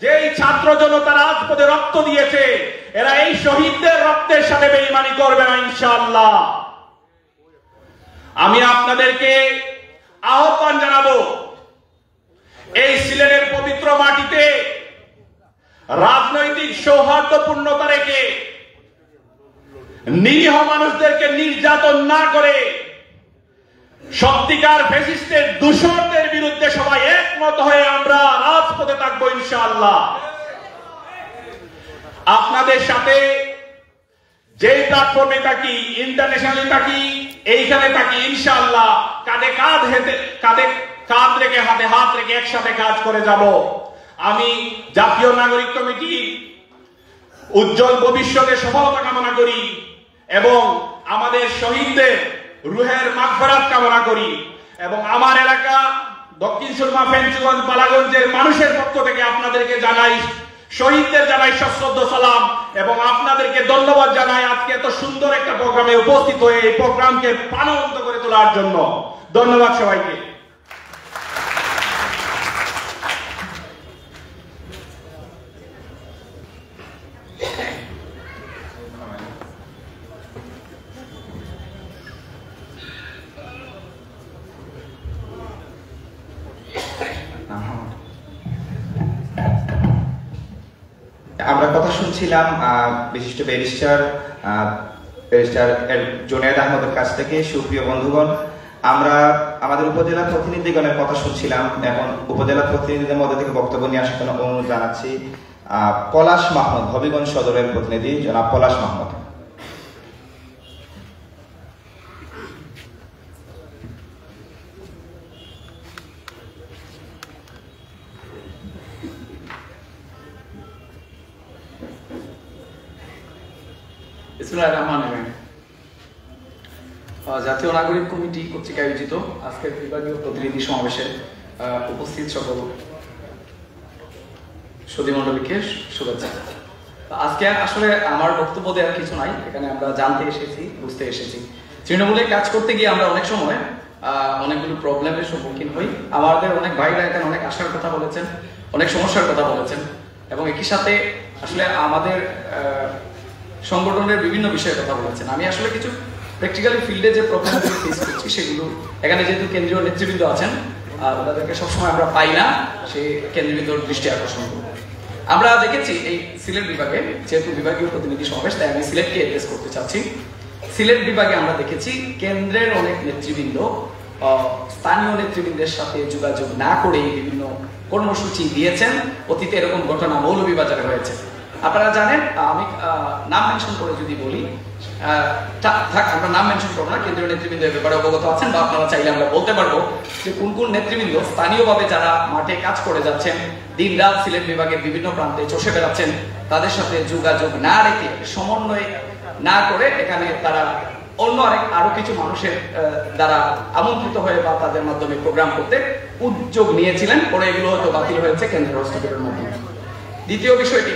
Speaker 1: যেই ছাত্র জনতা রাজপথে রক্ত দিয়েছে, এরা এই শহীদদের রক্তের সাথে বেঈমানি করবে না ইনশাআল্লাহ। আমি আপনাদেরকে আহ্বান জানাবো, এই সিলেটের পবিত্র মাটিতে রাজনৈতিক সৌহার্দ্যপূর্ণতা রেখে নিরীহ মানুষদেরকে নির্যাতন না করে সত্যিকার ফ্যাসিস্টের দূষণদের বিরুদ্ধে সবাই একমত হয়ে আমরা রাজপথে থাকবো ইনশাআল্লাহ। আপনাদের সাথে যেই প্ল্যাটফর্মে থাকি, ইন্টারন্যাশনালি থাকি, এইখানে থাকি, ইনশাআল্লাহ কাঁধে কাঁধ রেখে হাতে হাত রেখে একসাথে কাজ করে যাব। আমি জাতীয় নাগরিক কমিটি উজ্জ্বল ভবিষ্যতে সফলতা কামনা করি এবং আমাদের শহীদদের রুহের মাগফিরাত কামনা করি এবং আমার এলাকা দক্ষিণ সুরমা, ফেঞ্চুগঞ্জ, বালাগঞ্জের মানুষের পক্ষ থেকে আপনাদেরকে জানাই, শহীদদের জানাই সশ্রদ্ধ সালাম এবং আপনাদেরকে ধন্যবাদ জানাই আজকে এত সুন্দর একটা প্রোগ্রামে উপস্থিত হয়ে এই প্রোগ্রামকে প্রাণবন্ত করে তোলার জন্য। ধন্যবাদ সবাইকে।
Speaker 2: আমরা কথা শুনছিলাম বিশিষ্ট ব্যারিস্টার জুনায়েদ আহমদের কাছ থেকে। সুপ্রিয় বন্ধুগণ, আমরা আমাদের উপজেলা প্রতিনিধিগণের কথা শুনছিলাম। এখন উপজেলা প্রতিনিধিদের মধ্যে থেকে বক্তব্য নিয়ে আসার জন্য অনুরোধ জানাচ্ছি পলাশ মাহমুদ, হবিগঞ্জ সদরের প্রতিনিধি জনাব পলাশ মাহমুদ।
Speaker 10: জাতীয় নাগরিক কমিটি কর্তৃক আয়োজিত আজকের বিভাগীয় প্রতিনিধি সমাবেশে উপস্থিত সকল সুধীমণ্ডলীকে শুভেচ্ছা। আজকে আসলে আমার বক্তব্য দেওয়ার কিছু নাই, এখানে আমরা জানতে এসেছি, বুঝতে এসেছি। তৃণমূলে কাজ করতে গিয়ে আমরা অনেক সময় অনেকগুলো প্রবলেমের সম্মুখীন হই। আমাদের অনেক ভাইরা এখানে অনেক আশার কথা বলেছেন, অনেক সমস্যার কথা বলেছেন এবং একই সাথে আসলে আমাদের সংগঠনের বিভিন্ন বিষয়ে কথা বলেছেন। আমি আসলে কিছু প্র্যাকটিক্যালি ফিল্ডে যে প্রবলেমগুলো ফেস করছি সেগুলো এখানে যেহেতু কেন্দ্রীয় নেতৃবৃন্দ আছেন, ওনাদেরকে সবসময় আমরা পাই না, সেই কেন্দ্রবৃন্দর দৃষ্টি আকর্ষণ করব। আমরা দেখেছি এই সিলেট বিভাগে, যেহেতু বিভাগীয় প্রতিনিধি সমাবেশ, তাই আমি সিলেটকে অ্যাড্রেস করতে চাচ্ছি। সিলেট বিভাগে আমরা দেখেছি কেন্দ্রের অনেক নেতৃবৃন্দ স্থানীয় নেতৃবৃন্দের সাথে যোগাযোগ না করেই বিভিন্ন কর্মসূচি দিয়েছেন। অতীতে এরকম ঘটনা মৌলভীবাজারে হয়েছে। আপনারা জানেন, আমি নাম মেনশন করে যদি বলি, আমরা নাম মেনশন করবো না, কেন্দ্রীয় নেতৃবৃন্দ এ ব্যাপারে অবগত আছেন বা আপনারা চাইলে আমরা বলতে পারবো যে কোন কোন নেতৃবৃন্দ স্থানীয়ভাবে যারা মাঠে কাজ করে যাচ্ছেন, দিন রাত সিলেট বিভাগের বিভিন্ন প্রান্তে চষে বেড়াচ্ছেন, তাদের সাথে যোগাযোগ না রেখে, সমন্বয় না করে এখানে তারা অন্য আরো কিছু মানুষের দ্বারা আমন্ত্রিত হয়ে বা তাদের মাধ্যমে প্রোগ্রাম করতে উদ্যোগ নিয়েছিলেন। পরে এগুলো হয়তো বাতিল হয়েছে কেন্দ্রের হস্তক্ষেপের মাধ্যমে। দ্বিতীয় বিষয়টি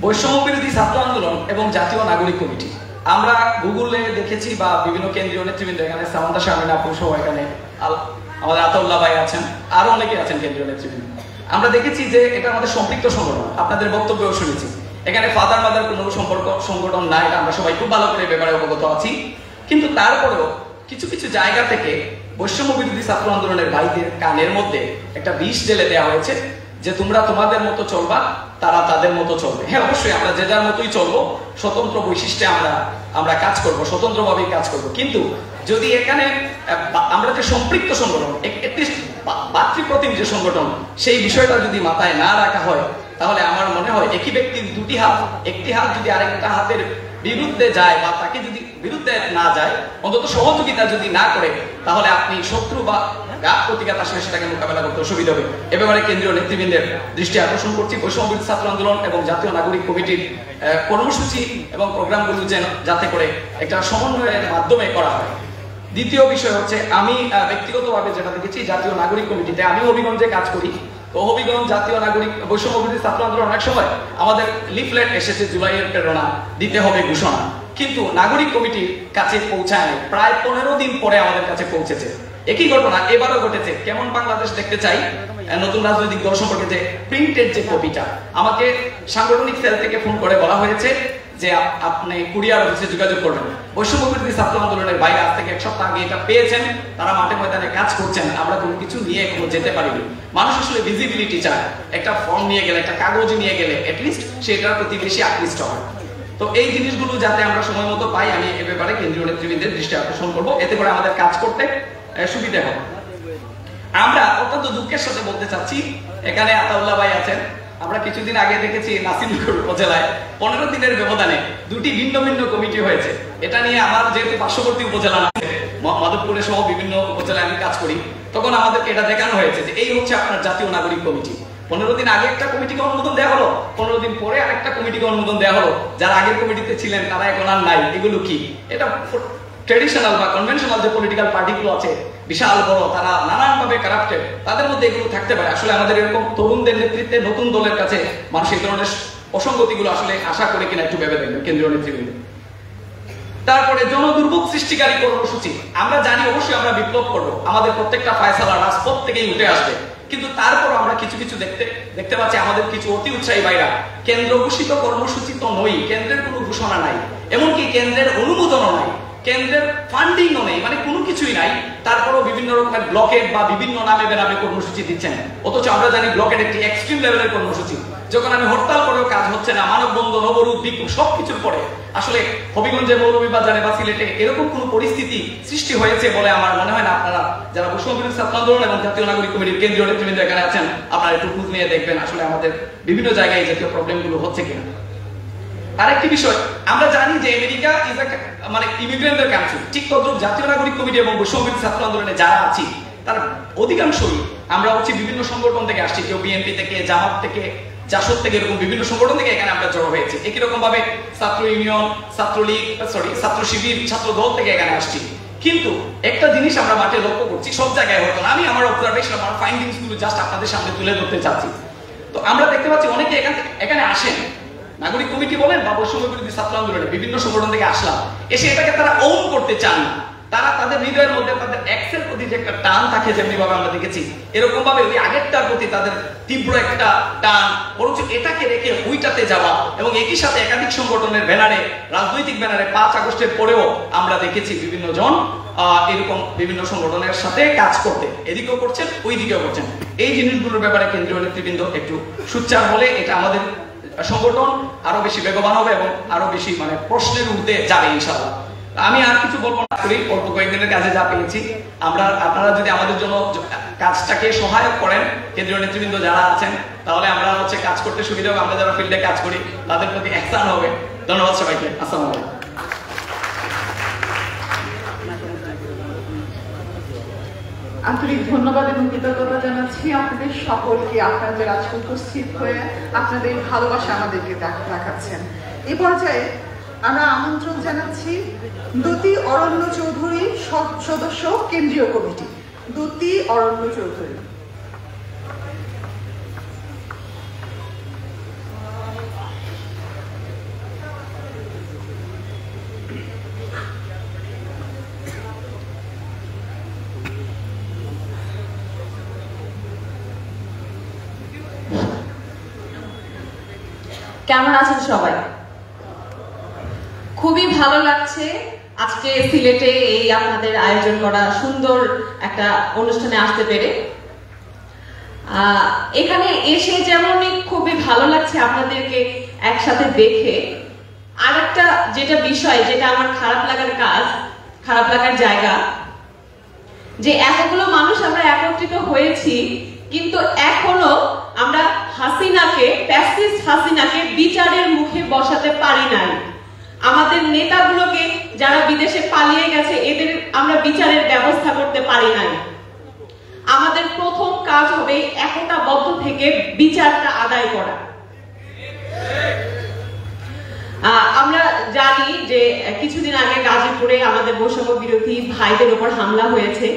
Speaker 10: বৈষম্য বিরোধী ছাত্র আন্দোলন এবং জাতীয় নাগরিক কমিটি। আমরা গুগলে দেখেছি বা বিভিন্ন কেন্দ্রীয় নেতৃবৃন্দ, এখানে সামান্তা শারমিন আপু সহ এখানে আমাদের আতাউল্লাহ ভাই আছেন, আরো অনেকে আছেন কেন্দ্রীয় নেতৃবৃন্দ। আমরা দেখেছি যে এটা আমাদের সম্পৃক্ত সংগঠন। আপনাদের বক্তব্যও শুনেছি এখানে ফাদার মাদার কোনো সংগঠন নাই, আমরা সবাই খুব ভালো করে ব্যাপারে অবগত আছি। কিন্তু তারপরেও কিছু কিছু জায়গা থেকে বৈষম্য বিরোধী ছাত্র আন্দোলনের ভাইদের কানের মধ্যে একটা বিষ ঢেলে দেওয়া হয়েছে যে তোমরা তোমাদের মতো চলবা, তারা তাদের মতো চলবে। হ্যাঁ, অবশ্যই আমরা যে যার মতোই চলবো, স্বতন্ত্র বৈশিষ্ট্যে আমরা কাজ করব, স্বতন্ত্রভাবেই কাজ করব। কিন্তু যদি এখানে আমরা যে সম্পৃক্ত সংগঠন, ভাতৃপ্রতিম যে সংগঠন, সেই বিষয়টা যদি মাথায় না রাখা হয়, তাহলে আমার মনে হয় একই ব্যক্তির দুটি হাত, একটি হাত যদি আরেকটা হাতের বিরুদ্ধে যায় বা তাকে যদি বিরুদ্ধে না যায়, অন্তত সহযোগিতা যদি না করে, তাহলে আপনি শত্রু বা ঘাত প্রতিঘাত আসলে সেটাকে মোকাবেলা করতে অসুবিধা হবে। এ ব্যাপারে কেন্দ্রীয় নেতৃবৃন্দের দৃষ্টি আকর্ষণ করছি। বৈষম্য বিরোধী ছাত্র আন্দোলন এবং জাতীয় নাগরিক কমিটির কর্মসূচি এবং প্রোগ্রামগুলো যেন যাতে করে একটা সমন্বয়ের মাধ্যমে করা হয়। দ্বিতীয় বিষয় হচ্ছে আমি ব্যক্তিগতভাবে যেটা দেখেছি জাতীয় নাগরিক কমিটিতে, আমি হবিগঞ্জে কাজ করি, তো হবিগঞ্জ জাতীয় নাগরিক বৈষম্য বিরোধী ছাত্র আন্দোলন অনেক সময় আমাদের লিফলেট এসেছে জুলাইয়ের প্রেরণা দিতে হবে ঘোষণা, কিন্তু নাগরিক কমিটির কাছে পৌঁছায় নাই, প্রায় 15 দিন পরে আমাদের কাছে পৌঁছেছে। একই ঘটনা এবারও ঘটেছে। কেমন বাংলাদেশ দেখতে চাই নতুন রাজনৈতিক দল সম্পর্কে যে প্রিন্টেড যে কপিটা, আমাকে সাংগঠনিক সেল থেকে ফোন করে বলা হয়েছে যে আপনি কুরিয়ার অফিসে যোগাযোগ করবেন। বৈষম্য বিরোধী ছাত্র আন্দোলনের বাইরে আজ থেকে 1 সপ্তাহ আগে এটা পেয়েছেন, তারা মাঠে ময়দানে কাজ করছেন, আমরা কোনো কিছু নিয়ে এখনো যেতে পারিনি। মানুষ আসলে ভিজিবিলিটি চায়, একটা ফর্ম নিয়ে গেলে, একটা কাগজ নিয়ে গেলে অ্যাটলিস্ট সেটার প্রতি বেশি আকৃষ্ট হয়। তো এই জিনিসগুলো যাতে আমরা সময় মতো পাই, আমি এ ব্যাপারে কেন্দ্রীয় নেতৃবৃন্দের দৃষ্টি আকর্ষণ করবো, এতে করে আমাদের কাজ করতে সুবিধা হবে। আমরা অত্যন্ত দুঃখের সাথে বলতে চাচ্ছি, এখানে আতাউল্লাহ ভাই আছেন, আমরা কিছুদিন আগে দেখেছি নাসিরনগর উপজেলায় 15 দিনের ব্যবধানে 2টি ভিন্ন ভিন্ন কমিটি হয়েছে। এটা নিয়ে আমার যেহেতু পার্শ্ববর্তী উপজেলা আছে মাধবপুরে সহ বিভিন্ন উপজেলায় আমি কাজ করি, তখন আমাদেরকে এটা দেখানো হয়েছে যে এই হচ্ছে আপনার জাতীয় নাগরিক কমিটি। 15 দিন আগে একটা কমিটিকে অনুমোদন দেওয়া হলো, 15 দিন পরে আরেকটা কমিটিকে অনুমোদন দেওয়া হলো, যারা আগের কমিটিতে ছিলেন তারা এখন আর নাই। এগুলো কি? এটা ট্রেডিশনাল বা কনভেনশনাল যে পলিটিক্যাল পার্টিগুলো আছে বিশাল বড়, তারা নানানভাবে কারাপ্টেড, তাদের মধ্যে এগুলো থাকতে পারে। আসলে আমাদের এরকম তরুণদের নেতৃত্বে নতুন দলের কাছে মানুষ এই ধরনের অসঙ্গতিগুলো আসলে আশা করে কিনা একটু ভেবে দেখবেন কেন্দ্রীয় নেতৃবৃন্দ। তারপরে জনদুর্ভোগ সৃষ্টিকারী কর্মসূচি, আমরা জানি অবশ্যই আমরা বিপ্লব করবো, আমাদের প্রত্যেকটা ফায়সালা রাজপথ থেকেই উঠে আসবে, কিন্তু তারপর আমরা কিছু কিছু দেখতে পাচ্ছি আমাদের কিছু অতি উৎসাহী ভাইরা কেন্দ্র ঘোষিত কর্মসূচি তো নই, কেন্দ্রের কোনো ঘোষণা নাই, এমনকি কেন্দ্রের অনুমোদনও নাই, কেন্দ্রের ফান্ডিংও নেই, মানে কোনো কিছুই নাই, তারপরও বিভিন্ন রকমের ব্লকেট বা বিভিন্ন নামে বেনামে কর্মসূচি দিচ্ছেন। অথচ আমরা জানি ব্লকেট একটি এক্সট্রিম লেভেলের কর্মসূচি। যখন আমি হরতাল করেও কাজ হচ্ছে না, মানববন্ধন, অবরোধ, বিক্ষোভ সবকিছুর পরে আসলে হবিগঞ্জে, মৌলভীবাজারে বা সিলেটে এরকম কোনো পরিস্থিতি সৃষ্টি হয়েছে বলে আমার মনে হয় না। আপনারা যারা বৈষম্য বিরোধী ছাত্র আন্দোলন এবং জাতীয় নাগরিক কমিটির কেন্দ্রীয় নেতৃবৃন্দ এখানে আছেন, আপনারা একটু খোঁজ নিয়ে দেখবেন আসলে আমাদের বিভিন্ন জায়গায় জাতীয় প্রবলেমগুলো হচ্ছে কিনা। আরেকটি বিষয়, আমরা জানি যে আমেরিকা ইজ মানে ইমিগ্রেন্টদের কান্ট্রি, ঠিক তদ্রুপ জাতীয় নাগরিক কমিটি এবং বৈষম্য বিরোধী ছাত্র আন্দোলনে যারা আছি তার অধিকাংশই আমরা হচ্ছে বিভিন্ন সংগঠন থেকে আসছি, কেউ বিএনপি থেকে, জামাত থেকে, জাসদ থেকে, এরকম বিভিন্ন সংগঠন থেকে এখানে আমরা জড়ো হয়েছি। একই রকম ভাবে ছাত্র ইউনিয়ন, ছাত্রলীগ, ছাত্র শিবির, ছাত্র দল থেকে এখানে আসছি। কিন্তু একটা জিনিস আমরা মাঠে লক্ষ্য করছি, সব জায়গায় হতো না, আমি আমার অবজারভেশন, আমার ফাইন্ডিংস গুলো জাস্ট আপনাদের সামনে তুলে ধরতে চাচ্ছি। তো আমরা দেখতে পাচ্ছি অনেকে এখানে আসেন, নাগরিক কমিটি বলেন বা বৈষম্য বিরোধী ছাত্র আন্দোলনে বিভিন্ন সংগঠন থেকে আসলাম, এসে এটাকে তারা ওন করতে চান না। তারা তাদের হৃদয়ের মধ্যে তাদের এক্সের প্রতি যে একটা টান থাকে, যেমনি ভাবে আমরা দেখেছি, এরকম ভাবে ওই আগেরটার প্রতি তাদের তীব্র একটা টান, বরঞ্চ এটাকে রেখে ওইটাতে যাওয়া। এবং একই সাথে একাধিক সংগঠনের ব্যানারে, রাজনৈতিক ব্যানারে 5 আগস্টের পরেও আমরা দেখেছি বিভিন্ন জন এরকম বিভিন্ন সংগঠনের সাথে কাজ করতে, এদিকেও করছেন ওই দিকেও করছেন। এই জিনিসগুলোর ব্যাপারে কেন্দ্রীয় নেতৃবৃন্দ একটু সোচ্চার হলে এটা আমাদের সংগঠন আরো বেশি বেগবান হবে এবং আরো বেশি মানে প্রশ্নের ঊর্ধ্বে যাবে ইনশাআল্লাহ। আমি আর কিছু বলবো না, করি অল্প কয়েকদিনের কাজে যা পেয়েছি আপনারা যদি আমাদের জন্য কাজটাকে সহায়ক করেন, কেন্দ্রীয় নেতৃবৃন্দ যারা আছেন, তাহলে আমরা হচ্ছে কাজ করতে সুবিধা হবে, আমরা যারা ফিল্ডে কাজ করি তাদের প্রতি ihsan হবে। ধন্যবাদ সবাইকে, আসসালামু আলাইকুম।
Speaker 5: আন্তরিক ধন্যবাদ এবং কৃতজ্ঞতা জানাচ্ছি আপনাদের সকলকে, আপনারা যারা আজকে উপস্থিত হয়ে আপনাদের ভালোবাসা আমাদেরকে দেখাচ্ছেন। এই পর্যায়ে আমরা আমন্ত্রণ জানাচ্ছি দ্যুতি অরণ্য চৌধুরী, সদস্য কেন্দ্রীয় কমিটি। দ্যুতি অরণ্য চৌধুরী।
Speaker 11: কেমন আছেন সবাই? খুবই ভালো লাগছে আজকে সিলেটে এই আপনাদের আয়োজন করা সুন্দর একটা অনুষ্ঠানে আসতে পেরে। এখানে এসে যেমনই খুবই ভালো লাগছে আপনাদেরকে একসাথে দেখে, আরেকটা যেটা বিষয়, যেটা আমার খারাপ লাগার জায়গা, যে এতগুলো মানুষ আমরা একত্রিত হয়েছি, কিন্তু এখনো আমরা ফ্যাসিস্ট হাসিনাকে বিচারের মুখে বসাতে পারি নাই। আমাদের নেতাগুলোকে যারা বিদেশে পালিয়ে গেছে, এদের আমরা বিচারের ব্যবস্থা করতে পারি নাই। আমাদের প্রথম কাজ হবে একতাবদ্ধ থেকে বিচারটা আদায় করা। আমরা জানি যে কিছুদিন আগে গাজীপুরে আমাদের বৈষম্য বিরোধী ভাইদের উপর হামলা হয়েছে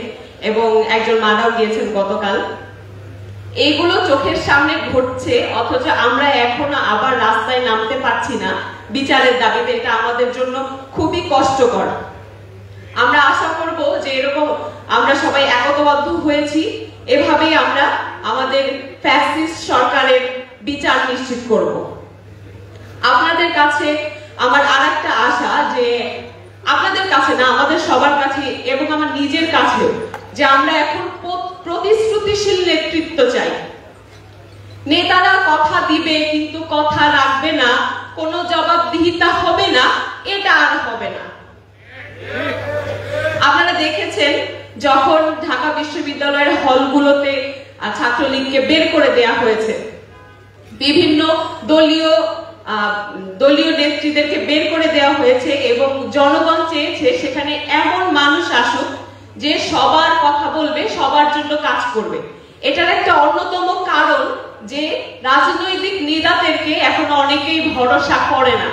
Speaker 11: এবং একজন মারাও গিয়েছেন গতকাল। এইগুলো চোখের সামনে ঘটছে, অথচ আমরা এখনো আবার রাস্তায় নামতে পারছি না বিচারের দাবিতে। এটা আমাদের জন্য খুবই কষ্টকর। আমরা আশা করব যে এরকম আমরা সবাই একতাবদ্ধ হয়েছি, এভাবেই আমরা আমাদের ফ্যাসিস্ট সরকারের বিচার নিশ্চিত করব। আপনাদের কাছে আমার আরেকটা আশা, যে আপনাদের কাছে না, আমাদের সবার কাছে এবং আমার নিজের কাছেও, যে আমরা এখন প্রতিশ্রুতিশীল নেতৃত্ব চাই। নেতারা কথা দিবে কিন্তু কথা রাখবে না, কোনো জবাবদিহিতা হবে না, এটা আর হবে না। আপনারা দেখেছেন যখন ঢাকা বিশ্ববিদ্যালয়ের হলগুলোতে ছাত্রলীগকে বের করে দেয়া হয়েছে, বিভিন্ন দলীয় নেত্রীদেরকে বের করে দেওয়া হয়েছে এবং জনগণ চেয়েছে সেখানে এমন মানুষ আসুক যে সবার কথা বলবে, সবার জন্য কাজ করবে। এটার একটা অন্যতম কারণ যে রাজনৈতিক নেতাদেরকে এখন অনেকেই ভরসা করে না,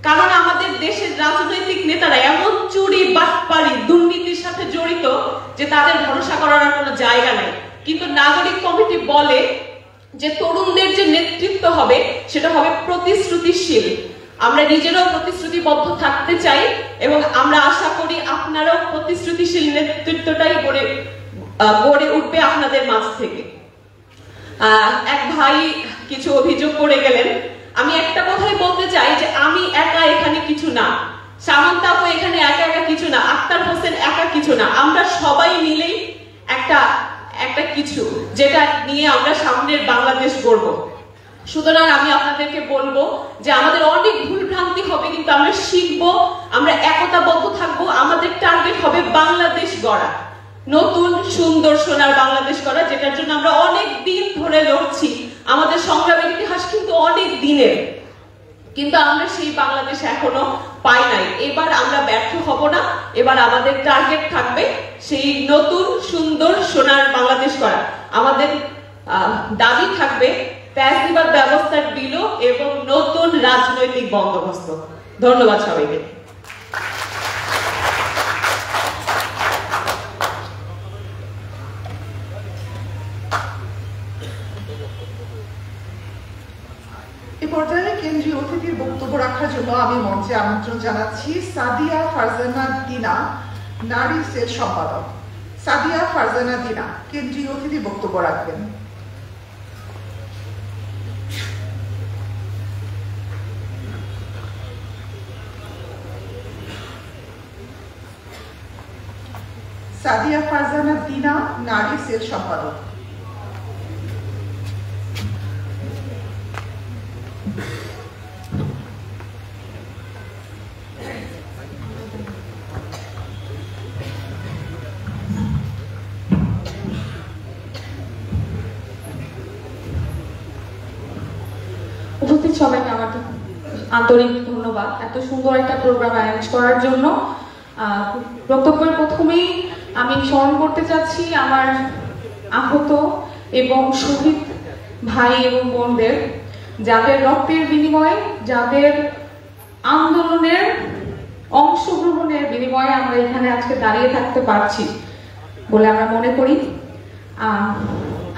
Speaker 11: কারণ আমাদের দেশের রাজনৈতিক নেতারা এমন চুরি বাটপারি দুর্নীতির সাথে জড়িত যে তাদের ভরসা করার কোনো জায়গা নেই। কিন্তু নাগরিক কমিটি বলে যে তরুণদের যে নেতৃত্ব হবে সেটা হবে প্রতিশ্রুতিশীল। আমরা নিজেরাও প্রতিশ্রুতিবদ্ধ থাকতে চাই এবং আমরা আশা করি আপনারাও প্রতিশ্রুতিশীল নেতৃত্বটাই গড়ে উঠবে আপনাদের মাঝ থেকে। এক ভাই কিছু অভিযোগ করে গেলেন, আমি একটা কথাই বলতে চাই যে আমি একা এখানে কিছু না, সামান্তা আপু এখানে একা একা কিছু না, আক্তার হোসেন একা কিছু না, আমরা সবাই মিলেই একটা কিছু, যেটা নিয়ে আমরা সামনের বাংলাদেশ গড়ব। সুতরাং আমি আপনাদেরকে বলবো যে আমাদের অনেক ভুল ভ্রান্তি হবে, কিন্তু আমরা শিখবো, আমরা একতাবদ্ধ থাকবো। আমাদের টার্গেট হবে বাংলাদেশ গড়া, নতুন সুন্দর সোনার বাংলাদেশ গড়া, যেটার জন্য আমরা অনেক দিন ধরে লড়ছি। আমাদের সংগ্রামের ইতিহাস কিন্তু অনেক দিনের, কিন্তু আমরা সেই বাংলাদেশ এখনো পাই নাই। এবার আমরা ব্যর্থ হব না, এবার আমাদের টার্গেট থাকবে সেই নতুন সুন্দর সোনার বাংলাদেশ করা। আমাদের দাবি থাকবে ফ্যাসিবাদ ব্যবস্থার বিলোপ এবং নতুন রাজনৈতিক বন্দোবস্ত। ধন্যবাদ সবাইকে।
Speaker 5: এ পর্যায়ে কেন্দ্রীয় অতিথির বক্তব্য রাখার জন্য আমি মঞ্চে আমন্ত্রণ জানাচ্ছি সাদিয়া ফারজানা দিনা, নারী সেল সম্পাদক। সাদিয়া ফারজানা দিনা কেন্দ্রীয় অতিথির বক্তব্য রাখবেন। সাদিয়া ফারজানা দিনা, নারী সেল সম্পাদক।
Speaker 12: উপস্থিত সবাইকে আমার আন্তরিক ধন্যবাদ এত সুন্দর একটা প্রোগ্রাম অ্যারেঞ্জ করার জন্য। বক্তব্যের প্রথমেই আমি স্মরণ করতে চাচ্ছি আমার আহত এবং শহীদ ভাই এবং বোনদের, যাদের রক্তের বিনিময়ে, যাদের আন্দোলনের অংশগ্রহণের বিনিময়ে আমরা এখানে আজকে দাঁড়িয়ে থাকতে পারছি বলে আমরা মনে করি।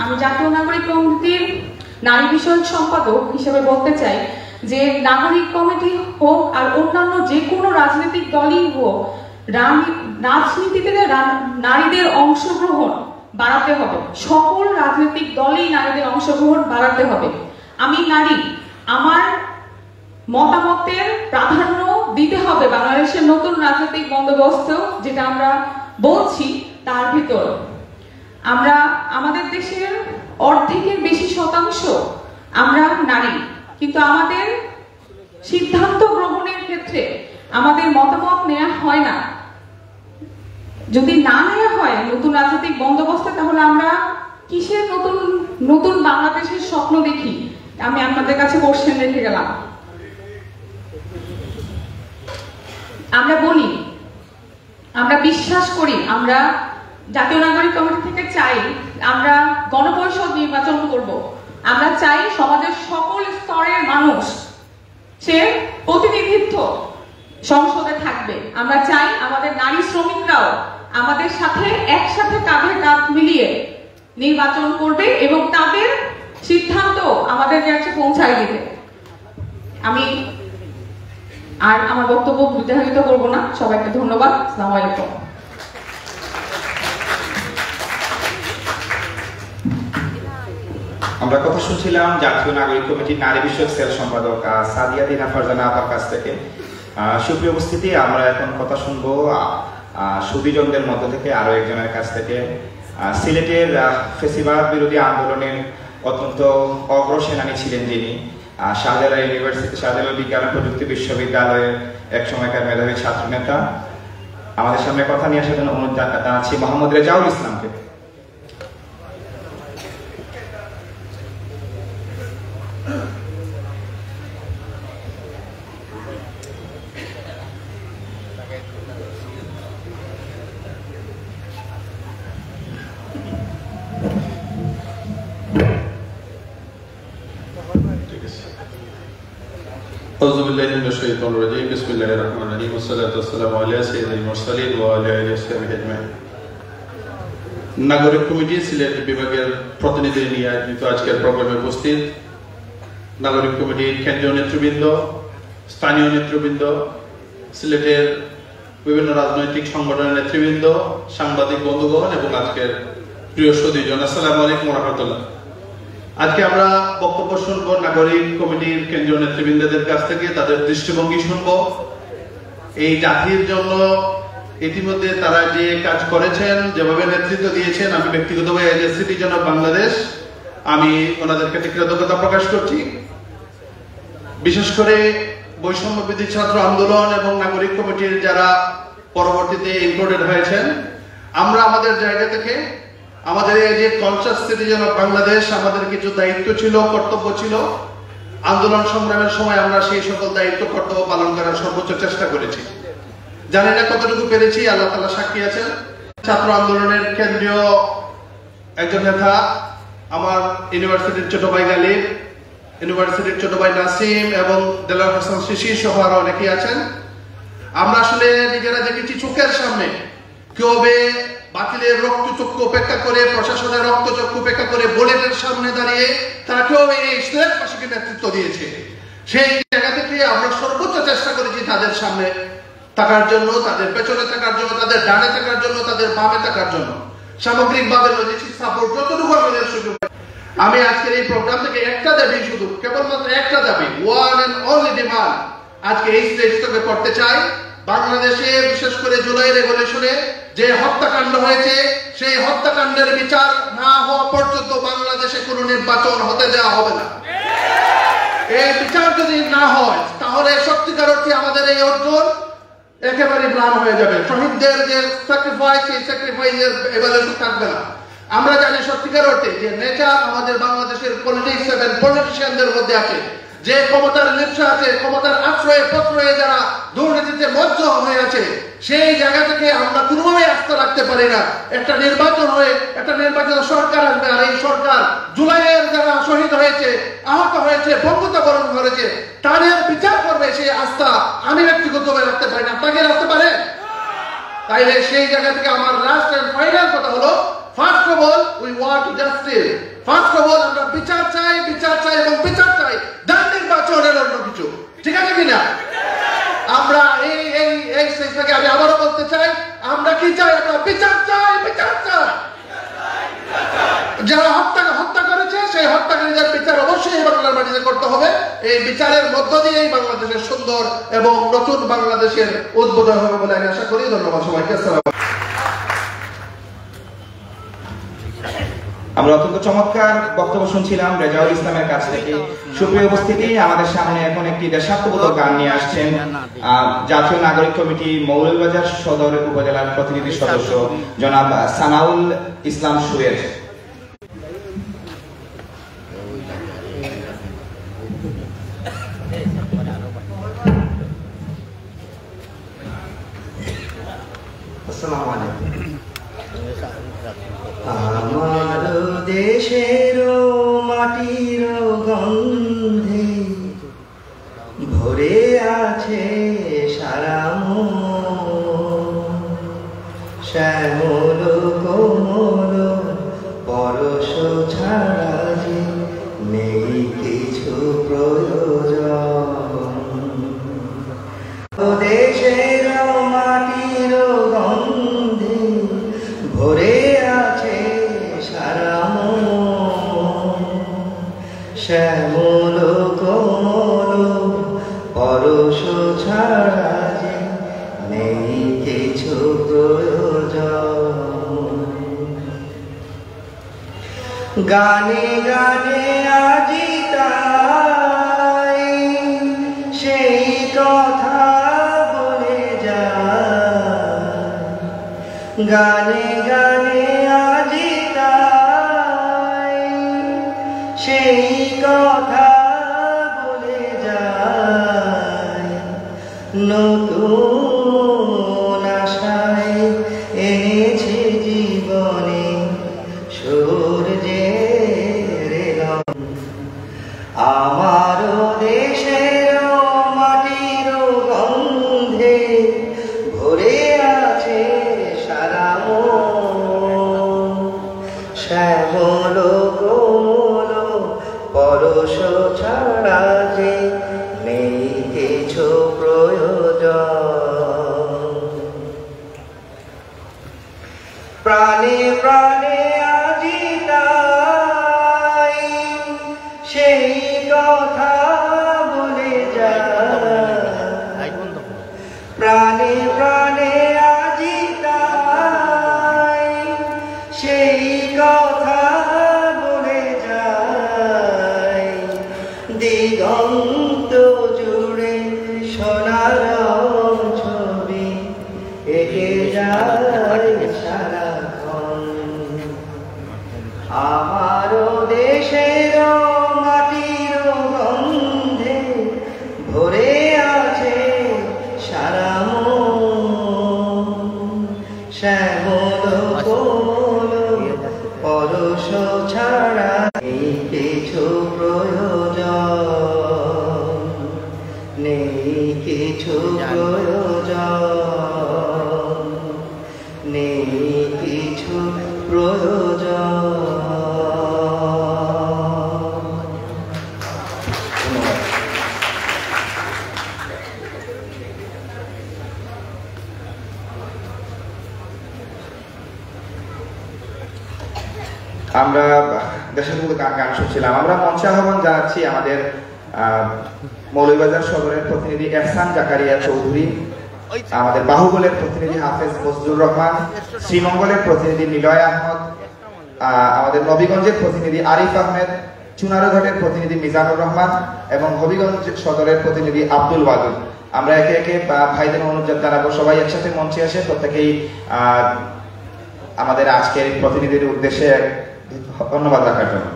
Speaker 12: আমি জাতীয় নাগরিক কমিটির নারী বিষয়ক সম্পাদক হিসেবে বলতে চাই যে নাগরিক কমিটি হোক আর অন্যান্য যে কোনো রাজনৈতিক দলই হোক, রাজনীতিতে নারীদের অংশগ্রহণ বাড়াতে হবে। সকল রাজনৈতিক দলেই নারীদের অংশগ্রহণ বাড়াতে হবে। আমি নারী, আমার মতামতের প্রাধান্য দিতে হবে বাংলাদেশের নতুন রাজনৈতিক বন্দোবস্ত যেটা আমরা বলছি তার ভিতর। আমরা আমাদের দেশের অর্ধেকের বেশি শতাংশ আমরা নারী, কিন্তু আমাদের সিদ্ধান্ত গ্রহণের ক্ষেত্রে আমাদের মতামত নেওয়া হয় না। যদি না নেওয়া হয় নতুন রাজনৈতিক বন্দোবস্ত, তাহলে আমরা কিসের নতুন বাংলাদেশের স্বপ্ন দেখি? আমি আপনাদের কাছে কোশ্চেন রেখে গেলাম। আমরা বলি, আমরা বিশ্বাস করি, আমরা জাতীয় নাগরিক কমিটি থেকে চাই আমরা গণপরিষদ নির্বাচন করব। আমরা চাই সমাজের সকল স্তরের মানুষ সে প্রতিনিধিত্ব সংসদে থাকবে। আমরা চাই আমাদের নারী শ্রমিকরাও আমাদের সাথে একসাথে কাঁধে কাঁধ মিলিয়ে নির্বাচন করবে এবং তাদের সিদ্ধান্ত আমাদের কাছে পৌঁছায় দিবে। আমি আর আমার বক্তব্য দীর্ঘায়িত করব না। সবাইকে ধন্যবাদ। আসসালামু আলাইকুম।
Speaker 2: আমরা কথা শুনছিলাম জাতীয় নাগরিক কমিটির নারী বিষয়ক সেল সম্পাদক সাদিয়া দিনা ফারজানা আপার কাছ থেকে। সুপ্রিয় উপস্থিতি, আমরা এখন কথা শুনবো সুদীজনদের মধ্য থেকে আরো একজনের কাছ থেকে। সিলেটের ফেসিবাদ বিরোধী আন্দোলনের অত্যন্ত অগ্রসেনানী ছিলেন যিনি, শাহজালাল ইউনিভার্সিটি, শাহজালাল বিজ্ঞান ও প্রযুক্তি বিশ্ববিদ্যালয়ের এক সময়কার মেধাবী ছাত্র নেতা। আমাদের সামনে কথা নিয়ে আসার জন্য অনুরোধ জানাচ্ছি মোহাম্মদ রেজাউল ইসলামকে।
Speaker 13: أعوذ بالله من الشيطان الرجيم بسم الله الرحمن الرحيم والصلاة والسلام على سيد المرسلين وعلى آله وصحبه أجمعين। নাগরিক কমিটি সিলেট বিভাগের প্রতিনিধি নিয়ে আয়োজিত আজকের প্রোগ্রামে উপস্থিত নাগরিক কমিটির কেন্দ্রীয় নেতৃবৃন্দ, স্থানীয় নেতৃবৃন্দ, সিলেটের বিভিন্ন রাজনৈতিক সংগঠনের নেতৃবৃন্দ, সাংবাদিক বন্ধুগণ এবং আজকের প্রিয় সুধীজন, আসসালামু আলাইকুম ওয়া রাহমাতুল্লাহ। আজকে আমরা বক্তব্য শুনবো নাগরিক কমিটির কেন্দ্রীয় নেতৃবৃন্দদের কাছ থেকে, তাদের দৃষ্টিভঙ্গি শুনবো। এই জাতির জন্য ইতিমধ্যে তারা যে কাজ করেছেন, যেভাবে নেতৃত্ব দিয়েছেন, আমি ব্যক্তিগতভাবে as a citizen of Bangladesh আমি ওনাদের কাছে কৃতজ্ঞতা প্রকাশ করছি। বিশেষ করে বৈষম্য বিরোধী ছাত্র আন্দোলন এবং নাগরিক কমিটির যারা পরবর্তীতে ইনক্লুডেড হয়েছেন, আমরা আমাদের জায়গা থেকে আমাদের এই যে কনসাস সিটিজেন অফ বাংলাদেশ, আমাদের কিছু দায়িত্ব ছিল, কর্তব্য ছিল। আন্দোলন সংগ্রামের সময় আমরা সেই সকল দায়িত্ব কর্তব্য পালন করার সর্বোচ্চ চেষ্টা করেছি। জানি না কতটুকু পেরেছি, আল্লাহ তাআলা সাক্ষী আছেন। ছাত্র আন্দোলনের কেন্দ্রীয় একজন নেতা আমার ইউনিভার্সিটির ছোট ভাই গালিব, ইউনিভার্সিটির ছোট ভাই নাসিম এবং দেলাওয়ার হোসেন শিশির সহ আরো অনেকেই আছেন। আমরা আসলে নিজেরা দেখেছি চোখের সামনে কিভাবে বাতিলের রক্তচক্ষু উপেক্ষা করে, প্রশাসনের রক্তচক্ষু উপেক্ষা করে বুলেটের সামনে দাঁড়িয়ে তারা কিভাবে এই সিলেটবাসীকে নেতৃত্ব দিয়েছে। সেই জায়গা থেকে আমরা সর্বোচ্চ চেষ্টা করেছি তাদের সামনে থাকার জন্য, তাদের পেছনে থাকার জন্য, তাদের ডানে থাকার জন্য, তাদের বামে থাকার জন্য, সামগ্রিকভাবে লজিস্টিক সাপোর্ট যতটুকু আমাদের সুযোগ। আমি আজকের এই প্রোগ্রাম থেকে একটা দাবি, শুধু কেবলমাত্র একটা দাবি, ওয়ান এন্ড অনলি ডিমান্ড আজকে এই স্টেজ থেকে করতে চাই। বাংলাদেশে বিশেষ করে জুলাই রেভলিউশনে যে হত্যাকাণ্ড হয়েছে, সেই হত্যাকাণ্ডের বিচার না হওয়া পর্যন্ত বাংলাদেশে কোনো নির্বাচন হতে দেওয়া হবে না। এই বিচার যদি না হয় তাহলে সত্যিকার অর্থে আমাদের এই অর্জন একেবারে ম্লান হয়ে যাবে। শহীদদের যে স্যাক্রিফাইস, এই স্যাক্রিফাইসের এভালুয়েশন থাকবে না। আমরা জানি সত্যিকার অর্থে যে নেচার আমাদের বাংলাদেশের পলিটিক্স এবং পলিটিশিয়ানদের মধ্যে আছে, যে ক্ষমতার লিপ্সা আছে, ক্ষমতার আশ্রয়ে প্রশ্রয়ে যারা দুর্নীতিতে মজ্জ হয়ে আছে, সেই জায়গা থেকে আমরা কোনোভাবে আস্থা রাখতে পারি না। একটা নির্বাচন হয়ে একটা নির্বাচিত সরকার আসবে, আর এই সরকার জুলাইয়ের যারা শহীদ হয়েছে, আহত হয়েছে, বঙ্গতা বরণ করেছে, তাদের বিচার করবে, সেই আস্থা আমি ব্যক্তিগতভাবে রাখতে পারি না। আপনাকে রাখতে পারে? তাইলে সেই জায়গা থেকে আমার লাস্ট এন্ড ফাইনাল কথা হলো, first of all we want justice. First of all আমরা বিচার চাই, বিচার চাই এবং বিচার চাই, দান নির্বাচনের অন্য কিছু। ঠিক আছে কিনা? আমরা এই স্টেজ থেকে আমি আবারও বলতে চাই, আমরা কি চাই? আমরা বিচার চাই, বিচার চাই। যারা হত্যা করেছে সেই হত্যাকারীদের বিচার অবশ্যই বাংলার মাটিতে করতে হবে। এই বিচারের মধ্য দিয়েই বাংলাদেশের সুন্দর এবং নতুন বাংলাদেশের উদ্বোধন হবে বলে আমি আশা করি। ধন্যবাদ সবাইকে। আসসালাম।
Speaker 2: আমরা অত্যন্ত চমৎকার বক্তব্য শুনছিলাম রেজাউল ইসলামের কাছ থেকে। সুপ্রিয় উপস্থিতি, আমাদের সামনে এখন একটি দেশাত্মবোধক গান নিয়ে আসছেন জাতীয় নাগরিক কমিটি মৌলভীবাজার সদর উপজেলার প্রতিনিধি সদস্য জনাব সানাউল ইসলাম সুয়ের।
Speaker 14: আসসালামু আলাইকুম। আমার দেশের মাটির গন্ধে ভরে আছে সারা দেশের মাটির গন্ধে ভরে আছে সারা মন, শ্যামল কোমল পরশ ছাড়া যে নেই কিছু প্রয়োজন। গানে গানে আজি তাই সেই কথা বলে যায়, গানে গানে আজি তাই সেই কথা বলে যায়। নতুন আশায় এনেছে জীবনে সূর্যের রং। আমার দেশের মাটির গন্ধে ভরে আছে সারা মন, শ্যামল কোমল পরশ ছাড়া যে নেই কিছু প্রয়োজন। প্রাণে প্রাণে আজি তাই সেই কথা বলে যায়, প্রাণে প্রাণে আজি তাই সেই কথা বলে যায়। দিগন্ত জুড়ে সোনার ছবি এঁকে যায় সারাক্ষণ। আমার দেশের মাটির গন্ধে ভরে আছে সারা মন, শ্যামল কোমল পরশ ছাড়া নেই কিছু প্রয়োজন, নেই কিছু প্রয়োজন, নেই কিছু প্রয়োজন।
Speaker 2: আমরা দেশের মধ্যে গান শুনছিলাম। আমরা মঞ্চে আহ্বান জানাচ্ছি আমাদের মৌলভীবাজার সদরের প্রতিনিধি এহসান জাকারিয়া চৌধুরী, আমাদের বাহুবলের প্রতিনিধি হাফেজ ফজলুর রহমান, শ্রীমঙ্গলের প্রতিনিধি নিলয় আহমদ, আমাদের নবীগঞ্জের প্রতিনিধি আরিফ আহমেদ, চুনারঘাটের প্রতিনিধি মিজানুর রহমান এবং হবিগঞ্জ সদরের প্রতিনিধি আব্দুল ওয়াদুদ। আমরা একে একে ভাইদের অনুরোধ জানাবো সবাই একসাথে মঞ্চে এসে প্রত্যেকেই আমাদের আজকের প্রতিনিধির উদ্দেশ্যে ধন্যবাদ রাখার জন্য।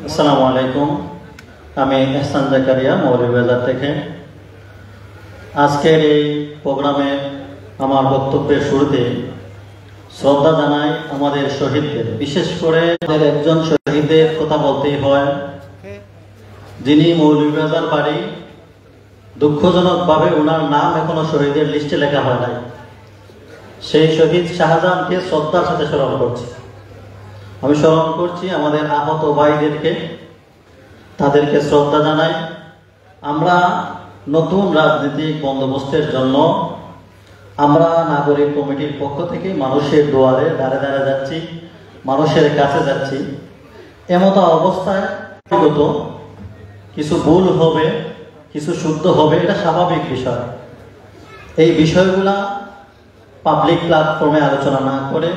Speaker 15: আসসালামু আলাইকুম, আমি এহসান জাকারিয়া মৌলভীবাজার থেকে। আজকের এই প্রোগ্রামে আমার বক্তব্যের শুরুতে শ্রদ্ধা জানাই আমাদের শহীদদের, বিশেষ করে একজন শহীদের কথা বলতেই হয়, যিনি মৌলভীবাজার বাড়ি। দুঃখজনকভাবে ওনার নাম এখনো শহীদের লিস্টে লেখা হয় নাই। সেই শহীদ শাহজাহানকে শ্রদ্ধার সাথে স্মরণ করছি। আমি স্মরণ করছি আমাদের আহত ভাইদেরকে, তাদেরকে শ্রদ্ধা জানাই। আমরা নতুন রাজনৈতিক বন্দোবস্তের জন্য আমরা নাগরিক কমিটির পক্ষ থেকে মানুষের দুয়ারে দাঁড়ে দাঁড়ে যাচ্ছি, মানুষের কাছে যাচ্ছি। এমতো অবস্থায় কিছু ভুল হবে, কিছু শুদ্ধ হবে, এটা স্বাভাবিক বিষয়। এই বিষয়গুলা পাবলিক প্ল্যাটফর্মে আলোচনা না করে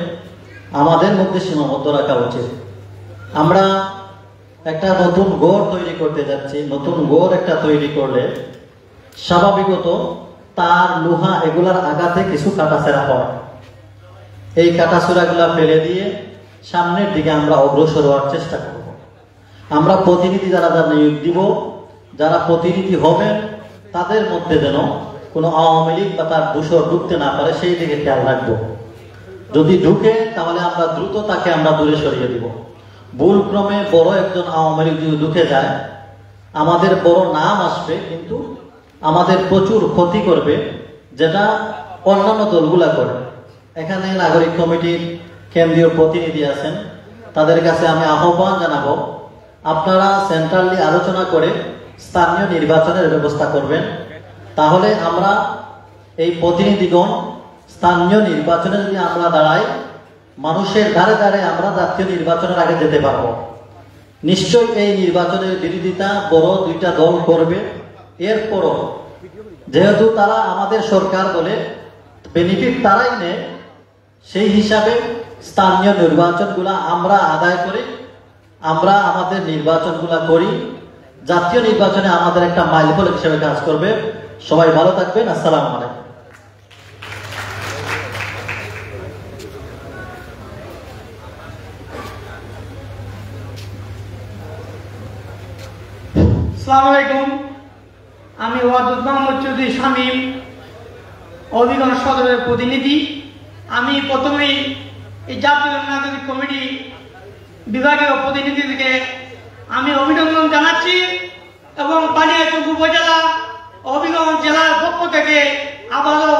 Speaker 15: আমাদের মধ্যে সীমাবদ্ধ রাখা উচিত। আমরা একটা নতুন গড় তৈরি করতে যাচ্ছি। নতুন গড় একটা তৈরি করলে স্বাভাবিকত তার লোহা এগুলার আঘাতে কিছু কাটাছেড়া হয়। এই কাটাছেড়াগুলা ফেলে দিয়ে সামনের দিকে আমরা অগ্রসর হওয়ার চেষ্টা করব। আমরা প্রতিনিধি যারা নিয়োগ দিব, যারা প্রতিনিধি হবেন, তাদের মধ্যে যেন কোনো আওয়ামী লীগ বা তার দূষর ঢুকতে না পারে সেই দিকে খেয়াল রাখবো। যদি ঢুকে তাহলে আমরা দ্রুত তাকে আমরা দূরে সরিয়ে দিব। ভুলক্রমে বড় একজন আওয়ামী লীগ যদি ঢুকে যায়, আমাদের বড় নাম আসবে, কিন্তু আমাদের প্রচুর ক্ষতি করবে, যেটা অন্যান্য দলগুলা করে। এখানে নাগরিক কমিটির কেন্দ্রীয় প্রতিনিধি আছেন, তাদের কাছে আমি আহ্বান জানাবো, আপনারা সেন্ট্রালি আলোচনা করে স্থানীয় নির্বাচনের ব্যবস্থা করবেন। তাহলে আমরা এই প্রতিনিধিগণ স্থানীয় নির্বাচনে যদি আমরা দাঁড়াই, মানুষের ধারে ধারে আমরা জাতীয় নির্বাচনের আগে যেতে পারবো। নিশ্চয়ই এই নির্বাচনের বিরোধিতা বড় দুইটা দল করবে। এরপরও যেহেতু তারা আমাদের সরকার বলে বেনিফিট তারাই নেয়, সেই হিসাবে স্থানীয় নির্বাচনগুলা আমরা আদায় করি, আমরা আমাদের নির্বাচনগুলা করি। জাতীয় নির্বাচনে আমাদের একটা মাইলফলক হিসেবে কাজ করবে। সবাই ভালো থাকবেন। আসসালামু আলাইকুম।
Speaker 16: আসসালামু আলাইকুম। আমি ওয়াদুদ মোহাম্মদ চৌধুরী শামীম, হবিগঞ্জ সদরের প্রতিনিধি। আমি প্রথমেই এই জাতীয় নাগরিক কমিটি বিভাগীয় প্রতিনিধিকে আমি অভিনন্দন জানাচ্ছি এবং বানিয়াচং উপজেলা হবিগঞ্জ জেলার পক্ষ থেকে আবারও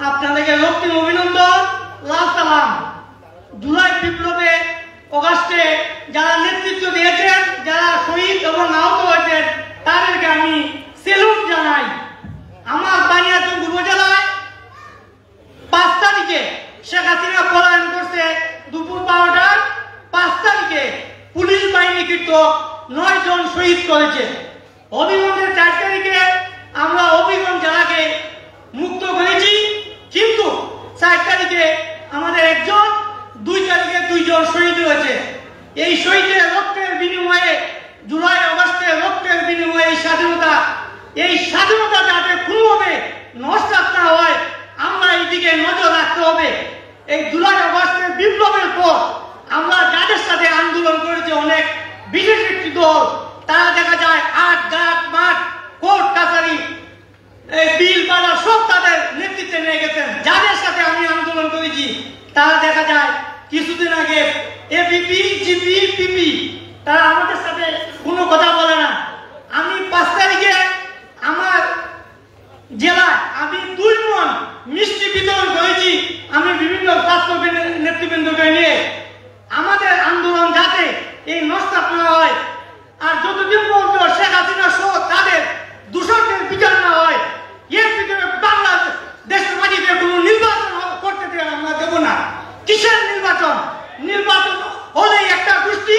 Speaker 16: আপনাদেরকে রক্তিম অভিনন্দন, লাল সালাম। জুলাই বিপ্লবে অগাস্টে যারা নেতৃত্ব দিয়েছেন, যারা শহীদ এবং আহত হয়েছেন, তাদেরকে আমি সেলুট জানাই। আমার বানিয়াচং উপজেলায় 5 তারিখে শেখ হাসিনা পলায়ন করছে দুপুর 12টার। 5 তারিখে পুলিশ বাহিনী কিন্তু 9 জন শহীদ করেছে। হবিগঞ্জের 4 তারিখে আমরা হবিগঞ্জ জেলাকে মুক্ত করেছি, কিন্তু 4 তারিখে আমাদের একজন, 2 তারিখে 2 জন শহীদ হয়েছে। এই শহীদের রক্তের বিনিময়ে, জুলাই আগস্টের রক্তের বিনিময়ে এই স্বাধীনতা যাতে কোনোভাবে নষ্ট না হয়, আমরা এই দিকে নজর রাখতে হবে। এই জুলাই আগস্টের বিপ্লবের পর আমরা যাদের সাথে আন্দোলন করেছি, অনেক বিশেষ একটি দল, তারা দেখা যায় আট ঘাট মাঠ কোর্ট কাছারি বিল বাজার সব তাদের নেতৃত্বে নিয়ে গেছেন। যাদের সাথে আমি আন্দোলন করেছি তারা দেখা যায় কিছুদিন আগে এপিপি জিপি পিপি, তারা আমাদের সাথে কোনো কথা বলে না। আমি 5 তারিখে আমার জেলায় আমি 2 মণ মিষ্টি বিতরণ করেছি। আমি বিভিন্ন স্বাস্থ্য নেতৃবৃন্দকে নিয়ে আমাদের আন্দোলন যাতে এই নষ্ট না হয়, আর যতদিন পর্যন্ত শেখ হাসিনা সহ তাদের দূষণের বিচার না হয়, এর ভিতরে বাংলাদেশের মাটিতে কোনো নির্বাচন করতে আমরা দেব না। কিসের নির্বাচন? নির্বাচন হলে একটা গোষ্ঠী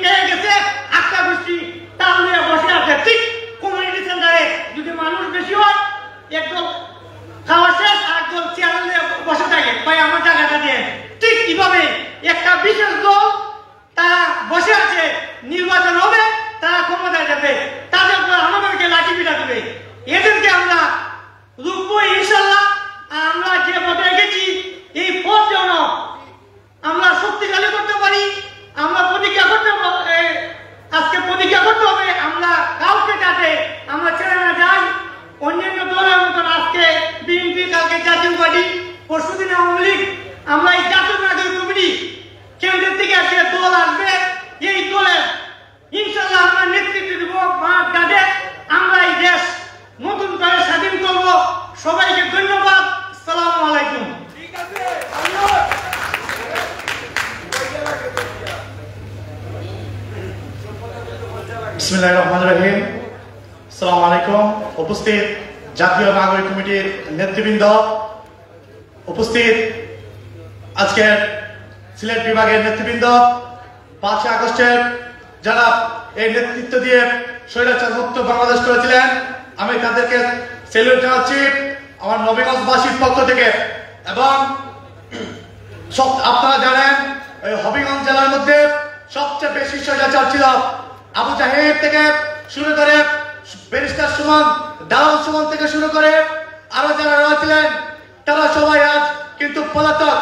Speaker 16: পেয়ে গেছে, একটা গোষ্ঠী তাল নিয়ে বসে আছে। ঠিক কমিউনিটি সেন্টারে যদি মানুষ বেশি হয়, একদল খাওয়া শেষ আর একদল চেয়ার নিয়ে বসে থাকে, ভাই আমার টাকাটা দিয়ে। ঠিক কিভাবে একটা বিশেষ দল তারা বসে আছে, নির্বাচন হবে, তারা ক্ষমতায় যাবে, তাদের উপর আমাদেরকে লাঠি পিটা দেবে। এদেরকে আমরা রুখবো ইনশাল্লাহ। আমরা যে পথে গেছি, এই পথ যেন আমরা শক্তিশালী করতে পারি। আমরা প্রতিজ্ঞা করতে আজকে প্রতিজ্ঞা করতে হবে, আমরা কাউকে যাতে আমরা ছেড়ে না যাই। অন্যান্য দলের মতন আজকে বিএনপি, কালকে জাতীয় পার্টি, পরশুদিন আওয়ামী লীগ, আমরা এই জাতীয় নাগরিক কমিটি কেন্দ্রের থেকে যে দল আসবে, এই দলের ইনশাল্লাহ আমরা নেতৃত্ব দেব। মাঠ ঘাটে আমরা এই দেশ নতুন করে স্বাধীন করব। সবাইকে ধন্যবাদ। আসসালামু আলাইকুম।
Speaker 1: বিসমিল্লাহির রহমানির রহিম। আসসালামু আলাইকুম। উপস্থিত জাতীয় নাগরিক কমিটির নেতৃবৃন্দ, উপস্থিত আজকের সিলেট বিভাগের নেতৃবৃন্দ, 5 আগস্টের যারা এই নেতৃত্ব দিয়ে স্বৈরাচার মুক্ত বাংলাদেশ করেছিলেন, আমি তাদেরকে সেলুট জানাচ্ছি আমার নবীগঞ্জবাসীর পক্ষ থেকে। এবং আপনারা জানেন এই হবিগঞ্জ জেলার মধ্যে সবচেয়ে বেশি স্বৈরাচার ছিল আবু জাহেদ থেকে শুরু করে ব্যারিস্টার সুমন, দালাল সুমন থেকে শুরু করে আরো যারা রয়েছিলেন, তারা সবাই আজ কিন্তু পলাতক।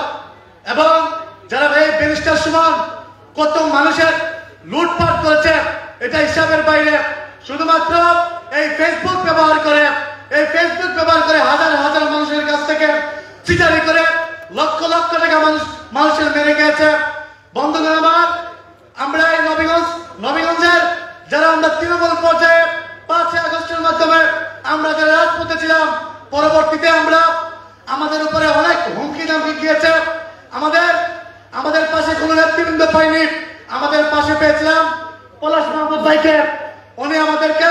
Speaker 1: এবং যারা এই ব্যারিস্টার সুমন কত মানুষের লুটপাট করেছে, এটা হিসাবের বাইরে। শুধুমাত্র এই ফেসবুক ব্যবহার করে হাজার হাজার মানুষের কাছ থেকে চিটারি করে লক্ষ লক্ষ টাকা মানুষের মেরে গেছে। বন্ধুগণ আমার, আমরা এই নবীগঞ্জের যারা আমরা তৃণমূল পর্যায়ে 5 আগস্টের মাধ্যমে আমরা যারা রাজপথে ছিলাম, পরবর্তীতে আমরা আমাদের উপরে অনেক হুমকি
Speaker 17: আমাদের পাশে কোনো নেতৃবৃন্দ পাইনি, আমাদের পাশে পেয়েছিলাম পলাশ মাহমুদ ভাইকে। উনি আমাদেরকে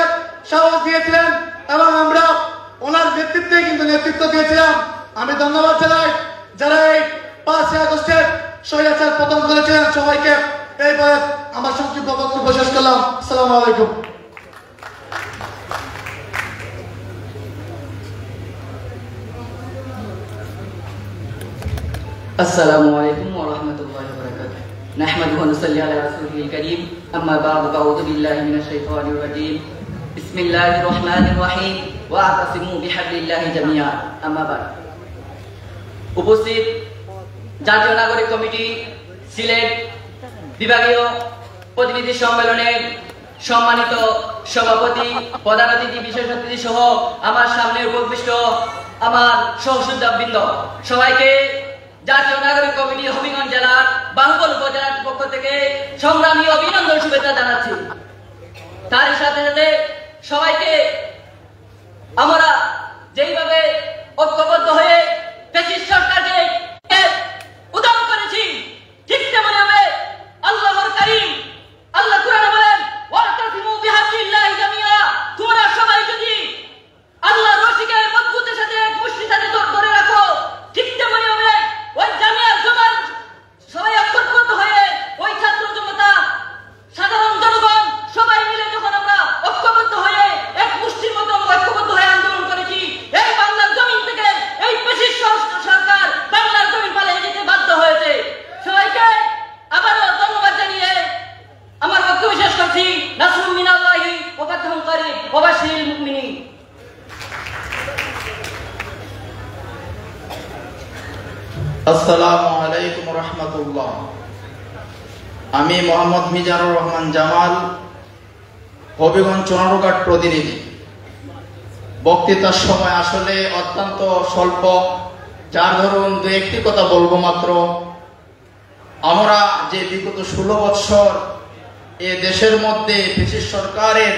Speaker 17: সাহস দিয়েছিলেন এবং আমরা ওনার নেতৃত্বে কিন্তু নেতৃত্ব দিয়েছিলাম। আমি ধন্যবাদ জানাই যারা এই 5 আগস্টের স্বৈরাচার পতন করেছিলেন সবাইকে। এই বলে আমার সংক্ষিপ্ত বক্তব্য শেষ করলাম। আসসালামু আলাইকুম।
Speaker 18: السلام عليكم ورحمة الله وبركاته. نحمده ونصلي على رسوله الكريم. أما بعد فأعوذ بالله من الشيطان الرجيم. بسم الله الرحمن الرحيم. واعتصموا بحبل الله جميعا. أما بعد. উপস্থিত জাতীয় নাগরিক কমিটি সিলেট বিভাগীয় প্রতিনিধি সম্মেলনের সম্মানিত সভাপতি, প্রধান অতিথি, বিশেষ অতিথি সহ আমার সামনে উপবিষ্ট আমার সহযোদ্ধাবৃন্দ, সবাইকে জাতীয় নাগরিক কমিটি হবিগঞ্জ জেলার বাঙ্গল উপজেলার পক্ষ থেকে সংগ্রামী অভিনন্দন শুভেচ্ছা জানাচ্ছি। তার সাথে সাথে সবাইকে আমরা যেইভাবে ঐক্যবদ্ধ হয়ে ফ্যাসিস্ট সরকারকে উদার করেছি, ঠিক তেমনি ভাবে আল্লাহর কারীম আল্লাহ কুরআনে বলেন ওয়াতাসিমু বিহাবলিল্লাহি জামিআ, তোমরা সবাই যদি আল্লাহর রশিকে মজবুতের সাথে মুষ্টির সাথে ধরে রাখো, ঠিক তেমনি ভাবে ওই জামিয়ার জমান সবাই ঐক্যবদ্ধ হয়ে ওই ছাত্র জনতা সাধারণ জনগণ সবাই মিলে যখন আমরা ঐক্যবদ্ধ হয়ে এক মুষ্টির মতো ঐক্যবদ্ধ হয়ে আন্দোলন করেছি, এই বাংলার জমিন থেকে এই ফ্যাসিস্ট সরকার বাংলার জমিন পালিয়ে যেতে বাধ্য হয়েছে। সবাইকে আবারও ধন্যবাদ জানিয়ে আমার বক্তব্য শেষ করছি। নাসরুম মিনাল্লাহি ওয়া ফাতহুন করিব ওয়া বাশিরিল মুমিনিন।
Speaker 19: আসসালামু আলাইকুম রাহমাতুল্লাহ। আমি মোহাম্মদ মিজানুর রহমান জামাল, হবিগঞ্জ চুনারুঘাট প্রতিনিধি। বক্তৃতার সময় আসলে অত্যন্ত স্বল্প, যার ধরুন 2-1টি কথা বলবো মাত্র। আমরা যে বিগত 16 বৎসর এ দেশের মধ্যে ব্রিটিশ সরকারের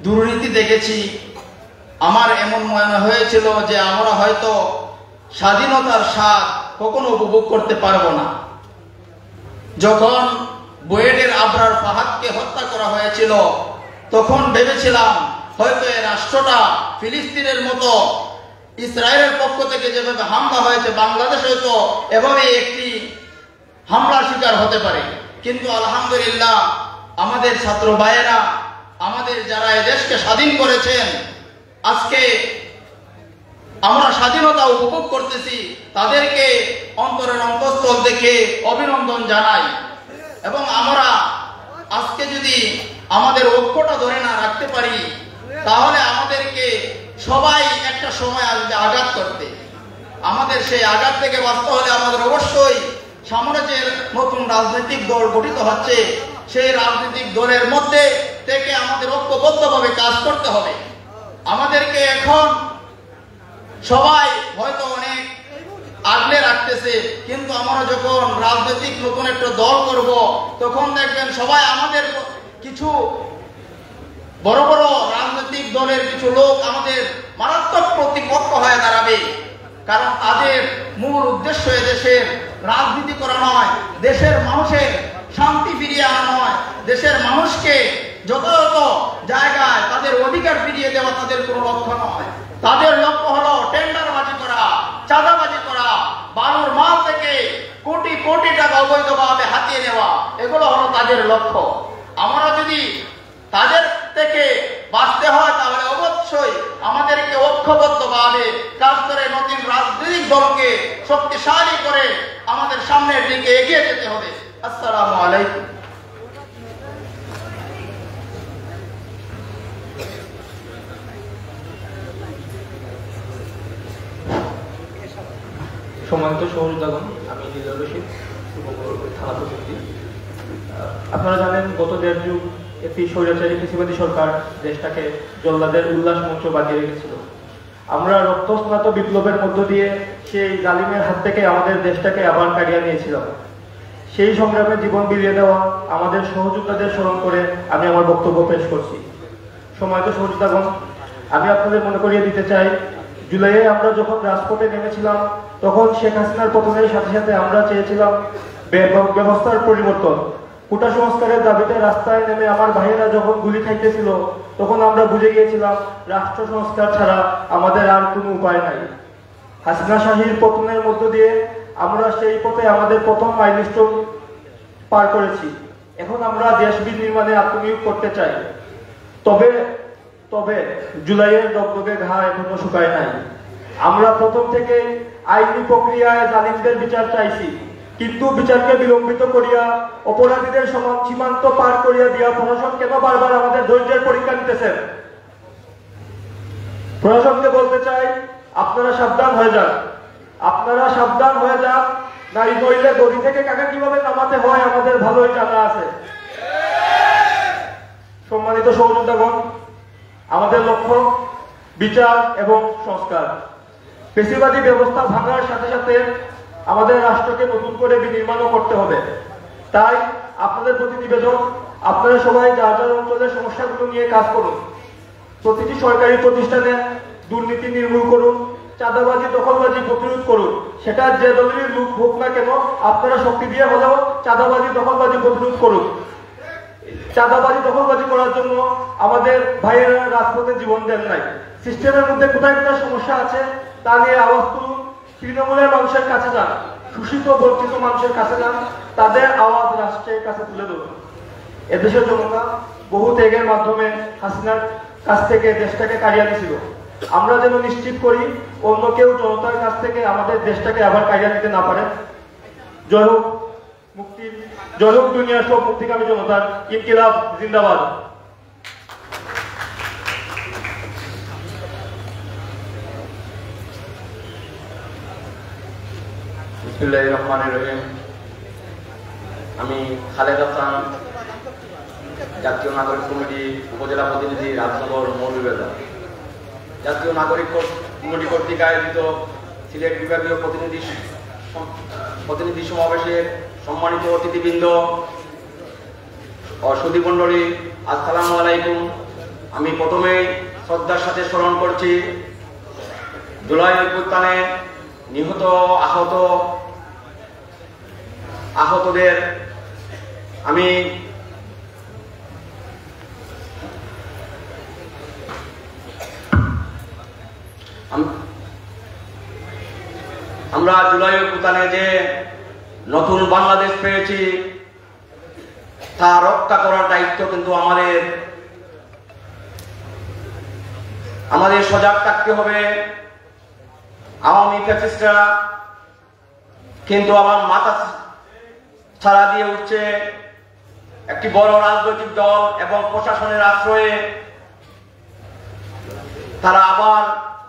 Speaker 19: দুর্নীতি দেখেছি, আমার এমন মনে হয়েছিল যে আমরা হয়তো স্বাধীনতার স্বাদ কখনো উপভোগ করতে পারবো না। যখন বুয়েটের আবরার ফাহাদকে হত্যা করা হয়েছিল, তখন ভেবেছিলাম হয়তো এই রাষ্ট্রটা ফিলিস্তিনের মতো ইসরায়েলের পক্ষ থেকে যেভাবে হামলা হয়েছে, বাংলাদেশ হয়তো এভাবে একটি হামলার শিকার হতে পারে। কিন্তু আলহামদুলিল্লাহ আমাদের ছাত্র ভাইয়েরা, আমাদের যারা এই দেশকে স্বাধীন করেছেন, আজকে আমরা স্বাধীনতা উপভোগ করতেছি, তাদেরকে অন্তরের অন্তঃস্থল থেকে অভিনন্দন জানাই। এবং আমরা আজকে যদি আমাদের ঐক্যটা ধরে না রাখতে পারি, তাহলে আমাদেরকে সবাই একটা সময় আসবে আঘাত করতে। আমাদের সেই আঘাত থেকে বাঁচতে হলে আমাদের অবশ্যই সামনে যে নতুন রাজনৈতিক দল গঠিত হচ্ছে, সেই রাজনৈতিক দলের মধ্যে থেকে আমাদের ঐক্যবদ্ধভাবে কাজ করতে হবে। আমাদেরকে এখন সবাই হয়তো অনেক আগলে রাখতেছে, কিন্তু আমরা যখন রাজনৈতিক নতুন একটা দল করব, তখন দেখবেন সবাই আমাদের কিছু বড় বড় রাজনৈতিক দলের কিছু লোক আমাদের মারাত্মক প্রতিপক্ষ হয়ে দাঁড়াবে। কারণ তাদের মূল উদ্দেশ্য দেশের রাজনীতি করা নয়, দেশের মানুষের শান্তি ফিরিয়ে আনা নয়, দেশের মানুষকে যথাযথ জায়গায় তাদের অধিকার ফিরিয়ে দেওয়া তাদের কোনো লক্ষ্য নয়। তাদের লক্ষ্য হলো টেন্ডারবাজি করা, চাঁদাবাজি করা, বালুর মাল থেকে কোটি কোটি টাকা অবৈধভাবে হাতিয়ে নেওয়া, এগুলো হলো তাদের লক্ষ্য। আমরা যদি তাদের থেকে বাঁচতে হয়, তাহলে অবশ্যই আমাদেরকে ঐক্যবদ্ধভাবে কাজ করে নতুন রাজনৈতিক দলকে শক্তিশালী করে আমাদের সামনের দিকে এগিয়ে যেতে হবে। আসসালামু আলাইকুম।
Speaker 20: সম্মানিত সহযোদ্ধাগণ, আমি দিদার রশিদ, থানা প্রতিনিধি। আপনারা জানেন গত 1.5 যুগ একটি স্বৈরাচারী ফ্যাসিবাদী সরকার দেশটাকে জল্লাদের উল্লাস মঞ্চ বানিয়ে রেখেছিল। আমরা রক্তস্নাত বিপ্লবের মধ্য দিয়ে সেই জালিমের হাত থেকে আমাদের দেশটাকে আবার কাটিয়ে নিয়েছিলাম। সেই সংগ্রামে জীবন বিলিয়ে দেওয়া আমাদের সহযোদ্ধাদের স্মরণ করে আমি আমার বক্তব্য পেশ করছি। সম্মানিত সহযোদ্ধাগণ, আমি আপনাদের মনে করিয়ে দিতে চাই, জুলাইয়ে আমরা যখন রাজপথে নেমেছিলাম, তখন শেখ হাসিনার পতনের সাথে সাথে আমরা চেয়েছিলাম ব্যবস্থার পরিবর্তন। কোটা সংস্কারের দাবিতে রাস্তায় নেমে আমার ভাইয়েরা যখন গুলি খাইতেছিল তখন আমরা বুঝে গিয়েছিলাম রাষ্ট্র সংস্কার ছাড়া আমাদের আর কোনো উপায় নাই। হাসিনা শাহীর পতনের মধ্য দিয়ে আমরা সেই পথে আমাদের প্রথম মাইলস্টোন পার করেছি। এখন আমরা দেশ বিনির্মাণে আত্মনিয়োগ করতে চাই। তবে জুলাইয়ের দগদগে ঘা এখনো শুকায় নাই। আমরা প্রথম থেকে আইনি প্রক্রিয়ায় জালিমদের বিচার চাইছি, কিন্তু বিচারকে বিলম্বিত করিয়া অপরাধীদের সীমান্ত পার করিয়া দিয়া প্রশাসন কেন বারবার আমাদের ধৈর্যের পরীক্ষা নিতেছেন? প্রশাসনকে বলতে চাই, আপনারা সাবধান হয়ে যান, আপনারা সাবধান হয়ে যান। নারী নইলে গদি থেকে কাকে কিভাবে নামাতে হয় আমাদের ভালোই জানা আছে। সম্মানিত সহযোদ্ধাগণ, আমাদের লক্ষ্য বিচার এবং সংস্কার। পেশিবাদী ব্যবস্থা ভাঙার সাথে সাথে আমাদের রাষ্ট্রকে নতুন করে বিনির্মাণও করতে হবে। তাই আপনাদের প্রতি নিবেদন, আপনারা সবাই যার যার অঞ্চলের সমস্যাগুলো নিয়ে কাজ করুন। প্রতিটি সরকারি প্রতিষ্ঠানে দুর্নীতি নির্মূল করুন, চাঁদাবাজি দখলবাজি প্রতিরোধ করুন। সেটা যে দলেরই লোক হোক না কেন, আপনারা শক্তি দিয়ে হলেও চাঁদাবাজি দখলবাজি প্রতিরোধ করুন। চাঁদাবাজি দখলবাজি করার জন্য আমাদের ভাইয়েরা রাজপথে জীবন দেন নাই। সিস্টেমের মধ্যে কোথায় কোথায় সমস্যা আছে তা নিয়ে আওয়াজ তুলুন। তৃণমূলের মানুষের কাছে যান, শোষিত বঞ্চিত মানুষের কাছে যান, তাদের আওয়াজ রাষ্ট্রের কাছে তুলে ধরুন। এদেশের জনতা বহু ত্যাগের মাধ্যমে হাসিনার কাছ থেকে দেশটাকে কাড়িয়ে নিয়েছিল। আমরা যেন নিশ্চিত করি অন্য কেউ জনতার কাছ থেকে আমাদের দেশটাকে আবার কাড়িয়ে নিতে না পারে। জয় হোক মুক্তি, জয় হোক দুনিয়ার সব মুক্তিকামী জনতার। ইনকিলাব জিন্দাবাদ।
Speaker 21: বিসমিল্লাহির রহমানির রহিম। আমি খালেদ হাসান, জাতীয় নাগরিক কমিটি উপজেলা প্রতিনিধি, রাজনগর মৌলভীবাজার। জাতীয় নাগরিক কমিটি কর্তৃক আয়োজিত সিলেট বিভাগীয় প্রতিনিধি সমাবেশের সম্মানিত অতিথিবৃন্দ ও সুধী মণ্ডলী, আসসালামু আলাইকুম। আমি প্রথমে শ্রদ্ধার সাথে স্মরণ করছি জুলাই অভ্যুত্থানে নিহত আহতদের। আমরা জুলাই অভ্যুত্থানে যে নতুন বাংলাদেশ পেয়েছি তা রক্ষা করার দায়িত্ব কিন্তু আমাদের সজাগ থাকতে হবে। আওয়ামী ফ্যাসিস্টরা কিন্তু আবার মাথা ছাড়া দিয়ে উঠছে। একটি বড় রাজনৈতিক দল এবং প্রশাসনের আশ্রয়ে তারা আবার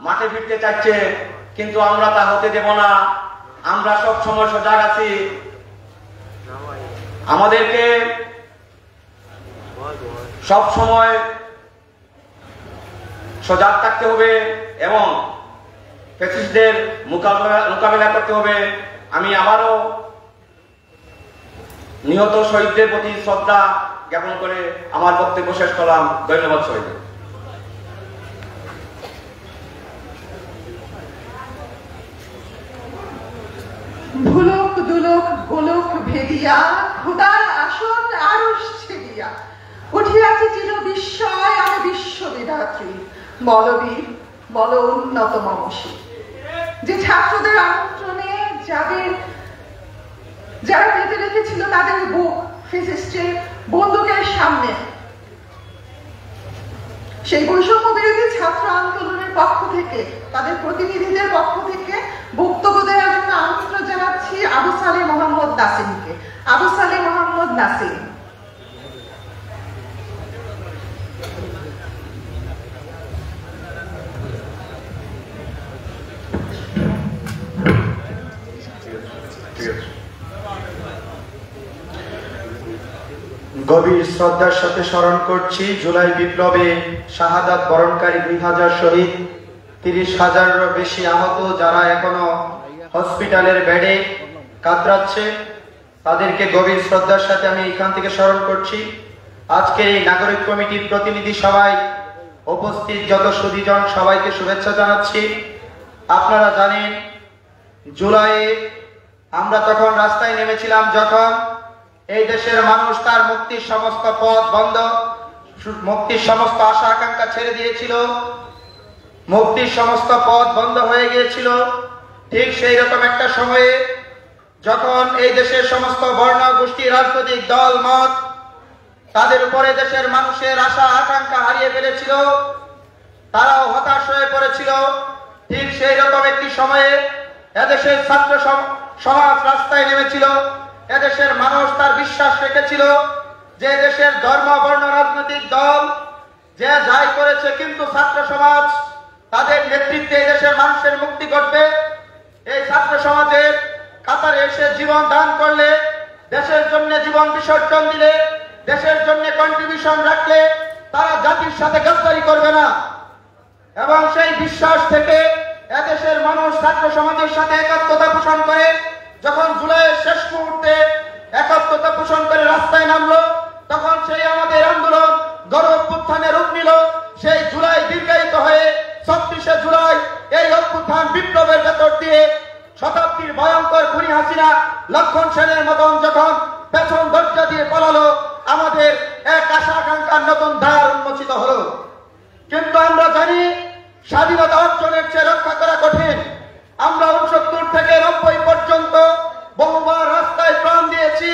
Speaker 21: মাঠে ফিরতে চাচ্ছে, কিন্তু আমরা তা হতে দেব না। আমরা সব সময় সজাগ আছি। আমাদেরকে সব সময় সজাগ থাকতে হবে এবং ফ্যাসিস্টদের মোকাবেলা করতে হবে। আমি আবারও নিহত শহীদদের প্রতি শ্রদ্ধা জ্ঞাপন করে আমার বক্তব্য শেষ করলাম। ধন্যবাদ সবাইকে।
Speaker 5: ভুলক দুলক গোলক ভেদিয়া খোদার আসন আরশ ছেদিয়া উঠিয়াছে চির বিস্ময় আমি বিশ্ববিধাত্রী বলবীর বল উন্নত মমসী। যে ছাত্রদের আমন্ত্রণে যারা পেতে রেখেছিল তাদের বুক ফ্যাসিস্টের বন্দুকের সামনে, সেই বৈষম্য বিরোধী ছাত্র আন্দোলনের পক্ষ থেকে তাদের প্রতিনিধিদের পক্ষ থেকে বক্তব্য দেওয়ার জন্য আমন্ত্রণ জানাচ্ছি আবু সালেহ মোহাম্মদ নাসিমকে। আবু সালেহ মোহাম্মদ নাসিম।
Speaker 2: গভীর শ্রদ্ধার সাথে স্মরণ করছি জুলাই বিপ্লবে শাহাদাত বরণকারী 2000 শহীদ, 30,000-এরও বেশি আহত যারা এখনো হসপিটালের বেডে কাতরাচ্ছে। তাদেরকে গভীর শ্রদ্ধার সাথে আমি এখান থেকে স্মরণ করছি। আজকের এই নাগরিক কমিটির প্রতিনিধি সভায় উপস্থিত যত সুধীজন সবাইকে শুভেচ্ছা জানাচ্ছি। আপনারা জানেন জুলাইয়ে আমরা তখন রাস্তায় নেমেছিলাম, যখন এই দেশের মানুষ তার মুক্তির সমস্ত পথ বন্ধ, মুক্তির সমস্ত আশা আকাঙ্ক্ষা ছেড়ে দিয়েছিল, মুক্তির সমস্ত পথ বন্ধ হয়ে গিয়েছিল। ঠিক সেই রকম একটা সময়ে যখন এই দেশের সমস্ত বর্ণ গোষ্ঠী, রাজনৈতিক দল মত তাদের উপরে দেশের মানুষের আশা আকাঙ্ক্ষা হারিয়ে ফেলেছিল, তারাও হতাশ হয়ে পড়েছিল, ঠিক সেই রকম একটি সময়ে এদেশের ছাত্র সমাজ রাস্তায় নেমেছিল। এদেশের মানুষ তার বিশ্বাস রেখেছিল যে দেশের ধর্ম বর্ণ রাজনৈতিক দল যে যাই করেছে, কিন্তু ছাত্র সমাজ তাদের নেতৃত্বে দেশের মানুষের মুক্তি ঘটবে। এই ছাত্র সমাজের কাতারে এসে জীবন দান করলে, দেশের জন্য জীবন বিসর্জন দিলে, দেশের জন্য কন্ট্রিবিউশন রাখলে তারা জাতির সাথে গদ্দারি করবে না। এবং সেই বিশ্বাস থেকে এদেশের মানুষ ছাত্র সমাজের সাথে একাত্মতা পোষণ করে যখন জুলাইয়ের শেষ মুহূর্তে একাত্মতা পোষণ করে রাস্তায় নামলো, তখন সেই আমাদের আন্দোলন গণ অভ্যুত্থানে রূপ নিল। সেই জুলাই দীর্ঘায়িত হয়ে 26শে জুলাই এই অভ্যুত্থান বিপ্লবের ভেতর দিয়ে শতাব্দীর ভয়ঙ্কর খুনি হাসিনা লক্ষণ সেনের মতন যখন পেছন দরজা দিয়ে পালালো, আমাদের এক আশা আকাঙ্ক্ষার নতুন দ্বার উন্মোচিত হলো। কিন্তু আমরা জানি স্বাধীনতা অর্জনের চেয়ে রক্ষা করা কঠিন। আমরা 69 থেকে 90 পর্যন্ত বহুবার রাস্তায় প্রাণ দিয়েছি,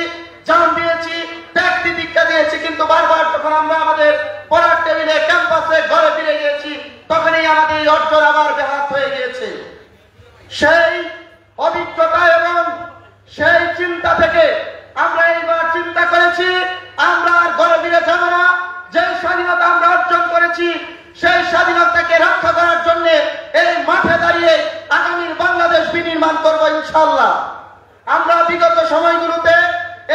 Speaker 2: জান দিয়েছি, ত্যাগ তিতিক্ষা দিয়েছি, কিন্তু বারবার যখন আমরা আমাদের পড়ার টেবিলে, ক্যাম্পাসে, ঘরে ফিরে গিয়েছি, তখনই আমাদের এই অর্জন আবার ব্যাহত হয়ে গিয়েছে। সেই অভিজ্ঞতা এবং সেই চিন্তা থেকে আমরা এইবার চিন্তা করেছি, আমরা আর ঘরে ফিরে যাব না। যে স্বাধীনতা আমরা অর্জন করেছি, সেই স্বাধীনতাকে রক্ষা করার জন্য এই মাঠে দাঁড়িয়ে আগামীর বাংলাদেশ বিনির্মাণ করব ইনশাআল্লাহ। আমরা বিগত সময়গুলোতে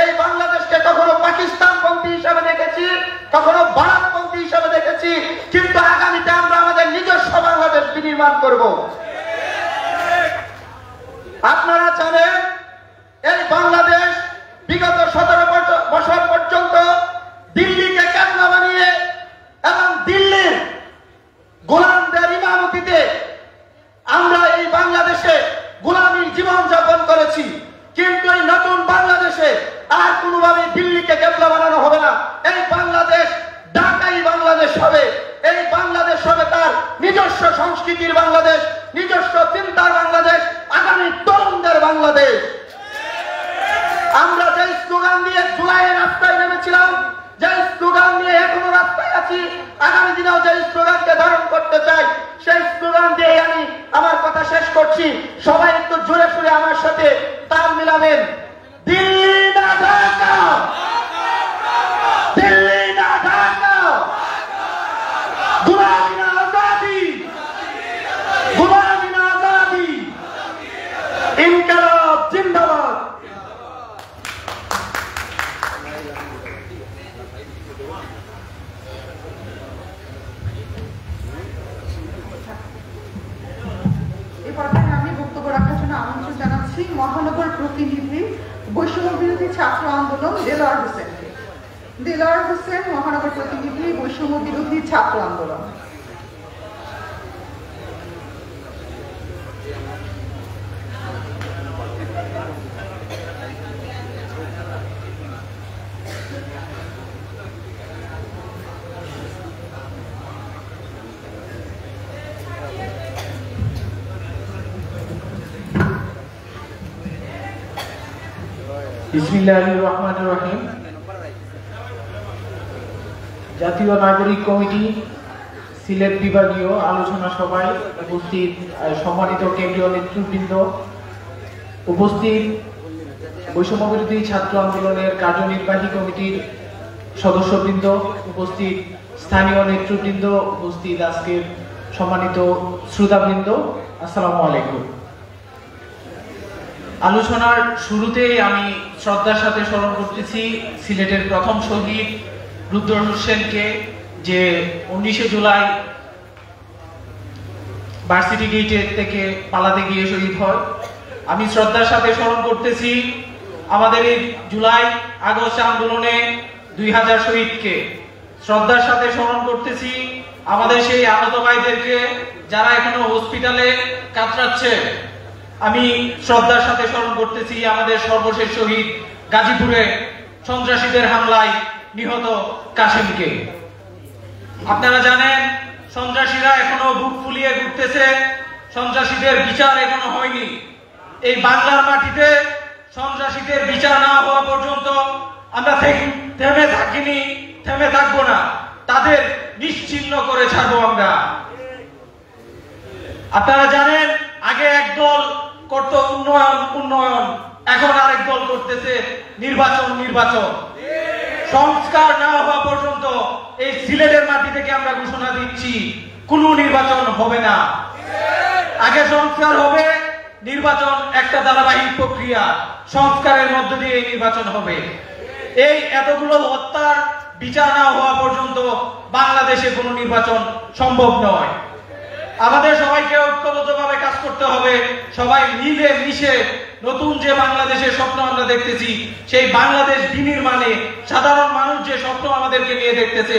Speaker 2: এই বাংলাদেশকে কখনো পাকিস্তানপন্থী হিসাবে দেখেছি, কখনো ভারতপন্থী হিসাবে দেখেছি, কিন্তু আগামীতে আমরা আমাদের নিজস্ব বাংলাদেশ বিনির্মাণ করব। আপনারা জানেন এই বাংলাদেশ বিগত 17 বছর পর্যন্ত দিল্লিকে কেন্দ্র বানিয়ে এবং দিল্লির গোলামদের ইমামতিতে আমরা এই বাংলাদেশে গোলামীর জীবন যাপন করেছি। কিন্তু এই নতুন বাংলাদেশে আর কোনোভাবে দিল্লিকে কেবলা বানানো হবে না। এই বাংলাদেশ ঢাকাই বাংলাদেশ হবে। এই বাংলাদেশ হবে তার নিজস্ব সংস্কৃতির বাংলাদেশ, নিজস্ব চিন্তার বাংলাদেশ, আগামী তরুণদের বাংলাদেশ। আমরা যে স্লোগান দিয়ে জুলাইয়ের রাস্তায় নেমেছিলাম, যে স্লোগান নিয়ে এখনো রাস্তায় আছি, আগামী দিনেও যে স্লোগানকে ধারণ করতে চাই, সেই স্লোগান দিয়ে আমি আমার কথা শেষ করছি। সবাই একটু জোরে সুরে আমার সাথে তাল মিলাবেন। দিল্লি না ঢাকা, দিল্লি না ঢাকা, গোলামি না আজাদি, গোলামি না আজাদি, ইনকিলাব জিন্দাবাদ।
Speaker 5: এই পর্যায়ে আমি বক্তব্য রাখার জন্য আমন্ত্রণ জানাচ্ছি মহানগর প্রতিনিধি বৈষম্য বিরোধী ছাত্র আন্দোলন দেলোয়ার হোসেনকে। দেলোয়ার হোসেন, মহানগর প্রতিনিধি বৈষম্য বিরোধী ছাত্র আন্দোলন।
Speaker 3: বিসমিল্লাহির রহমানির রহিম। জাতীয় নাগরিক কমিটি সিলেট বিভাগীয় আলোচনা সভায় উপস্থিত সম্মানিত কেন্দ্রীয় নেতৃবৃন্দ, উপস্থিত বৈষম্য বিরোধী ছাত্র আন্দোলনের কার্যনির্বাহী কমিটির সদস্যবৃন্দ, উপস্থিত স্থানীয় নেতৃবৃন্দ, উপস্থিত আজকের সম্মানিত শ্রোতাবৃন্দ, আসসালামু আলাইকুম। আলোচনার শুরুতেই আমি শ্রদ্ধার সাথে স্মরণ করতেছি সিলেটের প্রথম শহীদ রুদ্র হোসেনকে, যে 19শে জুলাই ভার্সিটি গেটের থেকে পালাতে গিয়ে শহীদ হয়। আমি শ্রদ্ধার সাথে স্মরণ করতেছি আমাদের এই জুলাই আগস্ট আন্দোলনে 2000 শহীদকে। শ্রদ্ধার সাথে স্মরণ করতেছি আমাদের সেই আহত ভাইদেরকে যারা এখনো হসপিটালে কাতরাচ্ছে। আমি শ্রদ্ধার সাথে স্মরণ করতেছি আমাদের সর্বশেষ শহীদ গাজীপুরে সন্ত্রাসীদের হামলায় নিহত কাসেমকে। আপনারা জানেন সন্ত্রাসীরা এখনো বুক ফুলিয়ে ঘুরতেছে, সন্ত্রাসীদের বিচার এখনো হয়নি। এই বাংলার মাটিতে সন্ত্রাসীদের বিচার না হওয়া পর্যন্ত আমরা থেমে থাকিনি, থেমে থাকবো না, তাদের নিশ্চিহ্ন করে ছাড়বো আমরা। আপনারা জানেন আগে একদল করত উন্নয়ন, এখন আরেক দল করতেছে নির্বাচন। সংস্কার না হওয়া পর্যন্ত এই সিলেটের মাটি থেকে আমরা ঘোষণা দিচ্ছি কোনো নির্বাচন হবে না। আগে সংস্কার হবে, নির্বাচন একটা ধারাবাহিক প্রক্রিয়া, সংস্কারের মধ্য দিয়ে এই নির্বাচন হবে। এই এতগুলো হত্যার বিচার না হওয়া পর্যন্ত বাংলাদেশে কোনো নির্বাচন সম্ভব নয়। আমাদের সবাইকে ঐক্যবদ্ধভাবে কাজ করতে হবে, সবাই মিলে মিশে নতুন যে বাংলাদেশের স্বপ্ন আমরা দেখতেছি, সেই বাংলাদেশ বিনির্মাণে সাধারণ মানুষ যে স্বপ্ন আমাদেরকে নিয়ে দেখতেছে,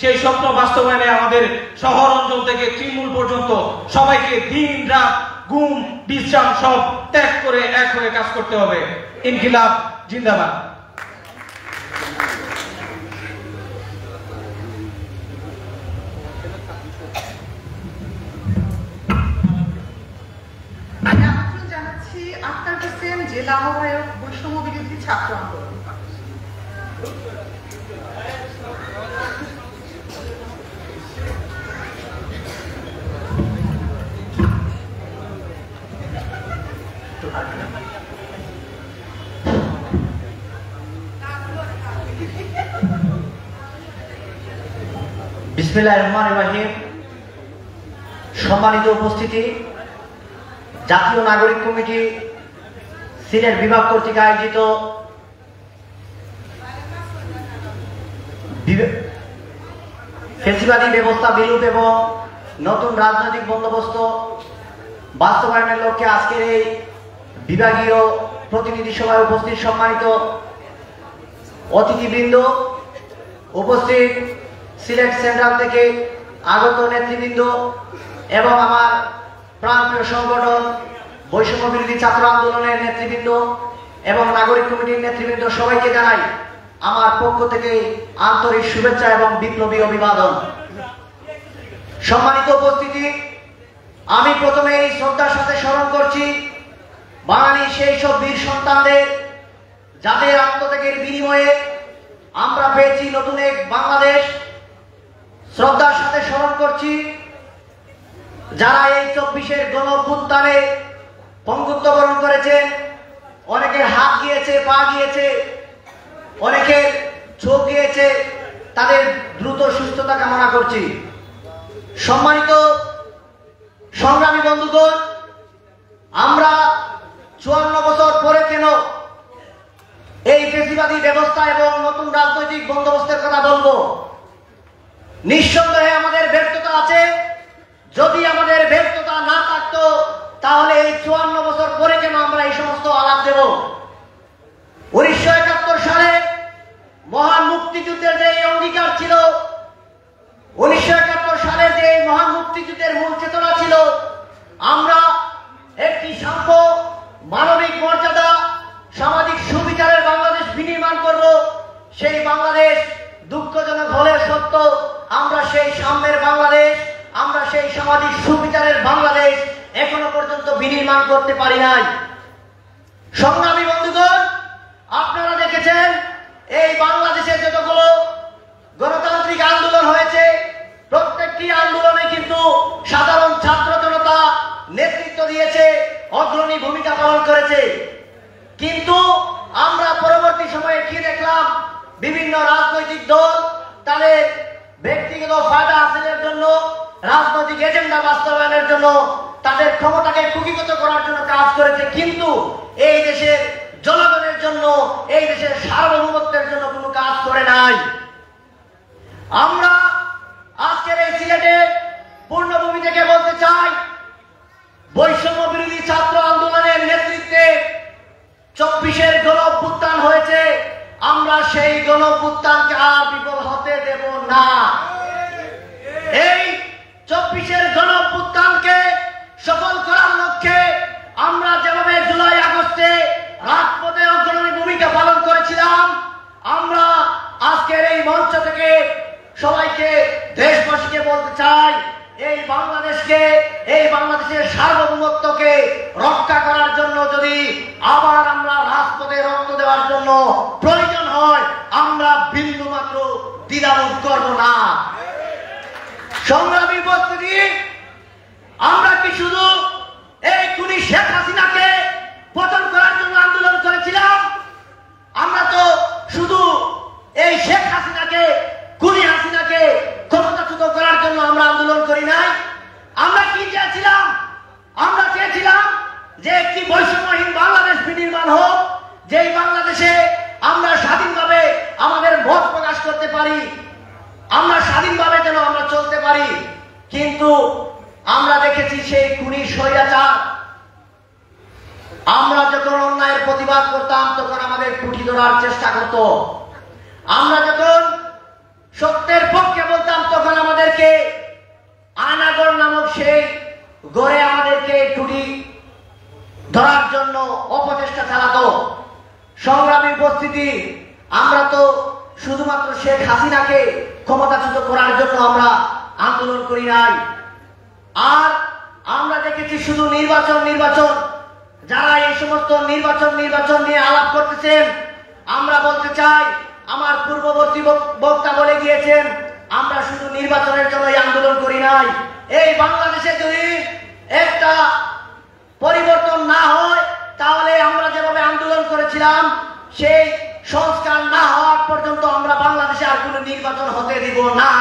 Speaker 3: সেই স্বপ্ন বাস্তবায়নে আমাদের শহর অঞ্চল থেকে তৃণমূল পর্যন্ত সবাইকে দিন রাত ঘুম বিশ্রাম সব ত্যাগ করে এক হয়ে কাজ করতে হবে। ইনকিলাব জিন্দাবাদ।
Speaker 5: আমি আমন্ত্রণ জানাচ্ছি আক্তার হোসেন, জেলা আহ্বায়ক, বৈষম্য বিরোধী ছাত্র আন্দোলন।
Speaker 4: বিসমিল্লাহির রহমানির রহিম। সম্মানিত উপস্থিতি, জাতীয় নাগরিক কমিটি সিলেট বিভাগ কর্তৃক আয়োজিত ফ্যাসিবাদী ব্যবস্থা বিলোপ এবং নতুন রাজনৈতিক বন্দোবস্ত বাস্তবায়নের লক্ষ্যে আজকের এই বিভাগীয় প্রতিনিধি সভায় উপস্থিত সম্মানিত অতিথিবৃন্দ, উপস্থিত সিলেট সেন্ট্রাল থেকে আগত নেতৃবৃন্দ এবং আমার প্রাণপ্রিয় সংগঠন বৈষম্য বিরোধী ছাত্র আন্দোলনের নেতৃবৃন্দ এবং নাগরিক কমিটির নেতৃবৃন্দ, সবাইকে জানাই আমার পক্ষ থেকে আন্তরিক শুভেচ্ছা এবং বিপ্লবী অভিবাদন। সম্মানিত উপস্থিতি, আমি প্রথমে এই শ্রদ্ধার সাথে স্মরণ করছি বাঙালি সেই সব বীর সন্তানদের যাদের আত্মত্যাগের বিনিময়ে আমরা পেয়েছি নতুন এক বাংলাদেশ। শ্রদ্ধার সাথে স্মরণ করছি যারা এই 24-এর গণঅভ্যুত্থানে পঙ্গুত্ব বরণ করেছেন। অনেকের হাত গিয়েছে, পা গিয়েছে, অনেকের চোখ গিয়েছে, তাদের দ্রুত সুস্থতা কামনা করছি। সম্মানিত সংগ্রামী বন্ধুগণ, আমরা 54 বছর পরে কেন এই ফ্যাসিবাদী ব্যবস্থা এবং নতুন রাজনৈতিক বন্দোবস্তের কথা বলবো? নিঃসন্দেহে আমাদের ব্যর্থতা আছে। যদি আমাদের ব্যর্থতা না থাকতো তাহলে এই 54 বছর পরে কেন আমরা এই সমস্ত আলাপ দেব? 1971 সালে মহান মুক্তিযুদ্ধের যে অঙ্গীকার ছিল, 1971 সালে যে মহান মুক্তিযুদ্ধের মূল চেতনা ছিল, আমরা একটি সাম্য, মানবিক মর্যাদা, সামাজিক সুবিচারের বাংলাদেশ বিনির্মাণ করব। সেই বাংলাদেশ দুঃখজনক হলে সত্য, আমরা সেই সাম্যের বাংলাদেশ, আমরা সেই সামাজিক সুবিচারের বাংলাদেশ এখনো পর্যন্ত বিনির্মাণ করতে পারি নাই। সংগ্রামী বন্ধুগণ, আপনারা দেখেছেন এই বাংলাদেশে যতগুলো গণতান্ত্রিক আন্দোলন হয়েছে, প্রত্যেকটি আন্দোলনে কিন্তু সাধারণ ছাত্র জনতা নেতৃত্ব দিয়েছে, অগ্রণী ভূমিকা পালন করেছে। কিন্তু আমরা পরবর্তী সময়ে কি দেখলাম? বিভিন্ন রাজনৈতিক দল তাদের ব্যক্তিগত ফায়দা হাসিলের জন্য, রাজনৈতিক এজেন্ডা বাস্তবায়নের জন্য, তাদের ক্ষমতাকে কুক্ষিগত করার জন্য কাজ করেছে, কিন্তু এই দেশের জনগণের জন্য, এই দেশের সার্বভৌমত্বের জন্য কোনো কাজ করে নাই। আমরা আজকের এই সিলেটে পূর্ণভূমি থেকে বলতে চাই, বৈষম্য বিরোধী ছাত্র আন্দোলনের নেতৃত্বে 24-এর গণঅভ্যুত্থান হয়েছে। আমরা সেই গণঅভ্যুত্থানকে আর বিফল হতে দেব না। এই 24-এর গণঅভ্যুত্থানকে সফল করার লক্ষ্যে সবাইকে, দেশবাসীকে বলতে চাই, এই বাংলাদেশকে, এই বাংলাদেশের সার্বভৌমত্বকে রক্ষা করার জন্য যদি আবার আমরা রাজপথে রক্ত দেওয়ার জন্য প্রয়োজন হয়, আমরা বিন্দু মাত্র দ্বিধাবোধ করব না। সংগ্রামী উপস্থিতি, আমরা কি শুধু এই খুনি শেখ হাসিনাকে পতন করার জন্য আন্দোলন করেছিলাম? আমরা তো শুধু এই শেখ হাসিনাকে, খুনি হাসিনাকে ক্ষমতাচ্যুত করার জন্য আমরা আন্দোলন করি নাই। আমরা কি চেয়েছিলাম? আমরা চেয়েছিলাম যে একটি বৈষম্যহীন বাংলাদেশ বিনির্মাণ হোক, যেই বাংলাদেশে আমরা স্বাধীনভাবে আমাদের মত প্রকাশ করতে পারি, আমরা স্বাধীনভাবে যেন আমরা চলতে পারি। কিন্তু আমরা দেখেছি সেই খুনি স্বৈরাচার, আমরা যখন অন্যায়ের প্রতিবাদ করতাম তখন আমাদের কুঠি ধরার চেষ্টা করত, আমরা যখন সত্যের পক্ষে বলতাম তখন আমাদেরকে আয়নাগড় নামক সেই গড়ে আমাদেরকে টুটি ধরার জন্য অপচেষ্টা চালাতো। সংগ্রামী উপস্থিতি, আমরা তো শুধুমাত্র শেখ হাসিনাকে ক্ষমতাচ্যুত করার জন্য আমরা আন্দোলন করি নাই। আর আমরা দেখেছি শুধু নির্বাচন, যারা এই সমস্ত নির্বাচন নিয়ে আলাপ করতেছেন, আমরা বলতে চাই, আমার পূর্ববর্তী বক্তা বলে গিয়েছেন, আমরা শুধু নির্বাচনের জন্যই আন্দোলন করি নাই। এই বাংলাদেশে যদি একটা পরিবর্তন না হয়, তাহলে আমরা যেভাবে আন্দোলন করেছিলাম সেই সংস্কার না হওয়া পর্যন্ত আমরা বাংলাদেশে আর কোনো নির্বাচন হতে দিব না।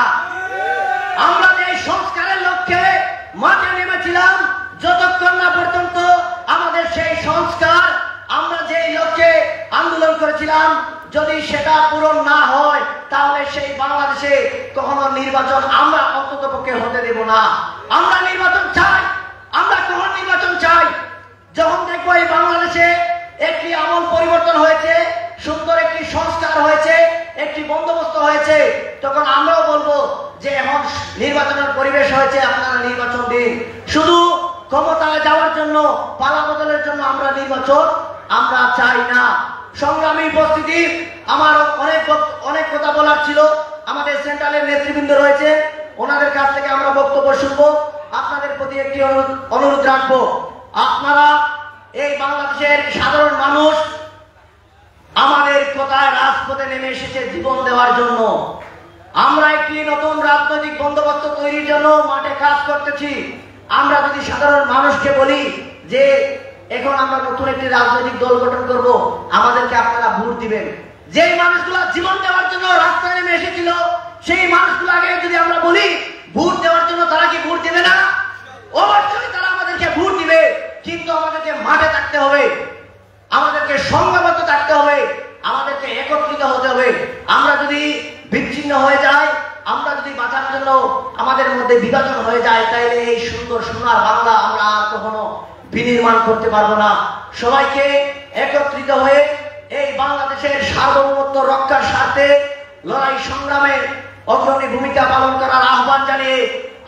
Speaker 4: আমরা যে সংস্কারের লক্ষ্যে মাঠে নেমেছিলাম, যতক্ষণ না পর্যন্ত আমাদের সেই সংস্কার, আমরা যে লক্ষ্যে আন্দোলন করেছিলাম, যদি সেটা পূরণ না হয়, তাহলে সেই বাংলাদেশে কখনো নির্বাচন আমরা অন্ততপক্ষে হতে দেব না। আমরা নির্বাচন চাই। আমরা কখন নির্বাচন চাই? যখন দেখবো এই বাংলাদেশে একটি আমল পরিবর্তন হয়েছে, সুন্দর একটি সংস্কার হয়েছে, একটি বন্দোবস্ত হয়েছে, তখন আমরাও বলবো যে এখন নির্বাচনের পরিবেশ হয়েছে, আপনারা নির্বাচন দিন। শুধু ক্ষমতায় যাওয়ার জন্য, পালা বদলের জন্য আমরা নির্বাচন আমরা চাই না। সংগ্রামী উপস্থিতি, আমার অনেক কথা বলার ছিল। আমাদের সেন্ট্রালের নেতৃবৃন্দ রয়েছে, ওনাদের কাছ থেকে আমরা বক্তব্য শুনবো। আপনাদের প্রতি একটি অনুরোধ রাখবো, আপনারা এই বাংলাদেশের সাধারণ মানুষ আমাদের কথায় রাজপথে নেমে এসেছে জীবন দেওয়ার জন্য। আমরা একটি নতুন রাজনৈতিক বন্দোবস্ত তৈরির জন্য মাঠে কাজ করতেছি। আমরা যদি সাধারণ মানুষকে বলি যে এখন আমরা নতুন একটি রাজনৈতিক দল গঠন করব, আমাদেরকে আপনারা ভোট দিবেন, যেই মানুষগুলো জীবন দেওয়ার জন্য রাস্তায় নেমে এসেছিল, সেই মানুষগুলোকে যদি আমরা বলি ভোট দেওয়ার জন্য, তারা কি ভোট দেবে না? অবশ্যই তারা আমাদেরকে ভোট দিবে, কিন্তু আমাদেরকে মাঠে থাকতে হবে, আমাদেরকে সংঘবদ্ধ থাকতে হবে, আমাদেরকে একত্রিত হতে হবে। আমরা যদি বিচ্ছিন্ন হয়ে যাই, আমরা যদি বাঁচার জন্য আমাদের মধ্যে বিভাজন হয়ে যায়, তাহলে এই সুন্দর সোনার বাংলা আমরা কখনো বিনির্মাণ করতে পারবো না। সবাইকে একত্রিত হয়ে এই বাংলাদেশের সার্বভৌমত্ব রক্ষার স্বার্থে লড়াই সংগ্রামে অগ্রণী ভূমিকা পালন করার আহ্বান জানিয়ে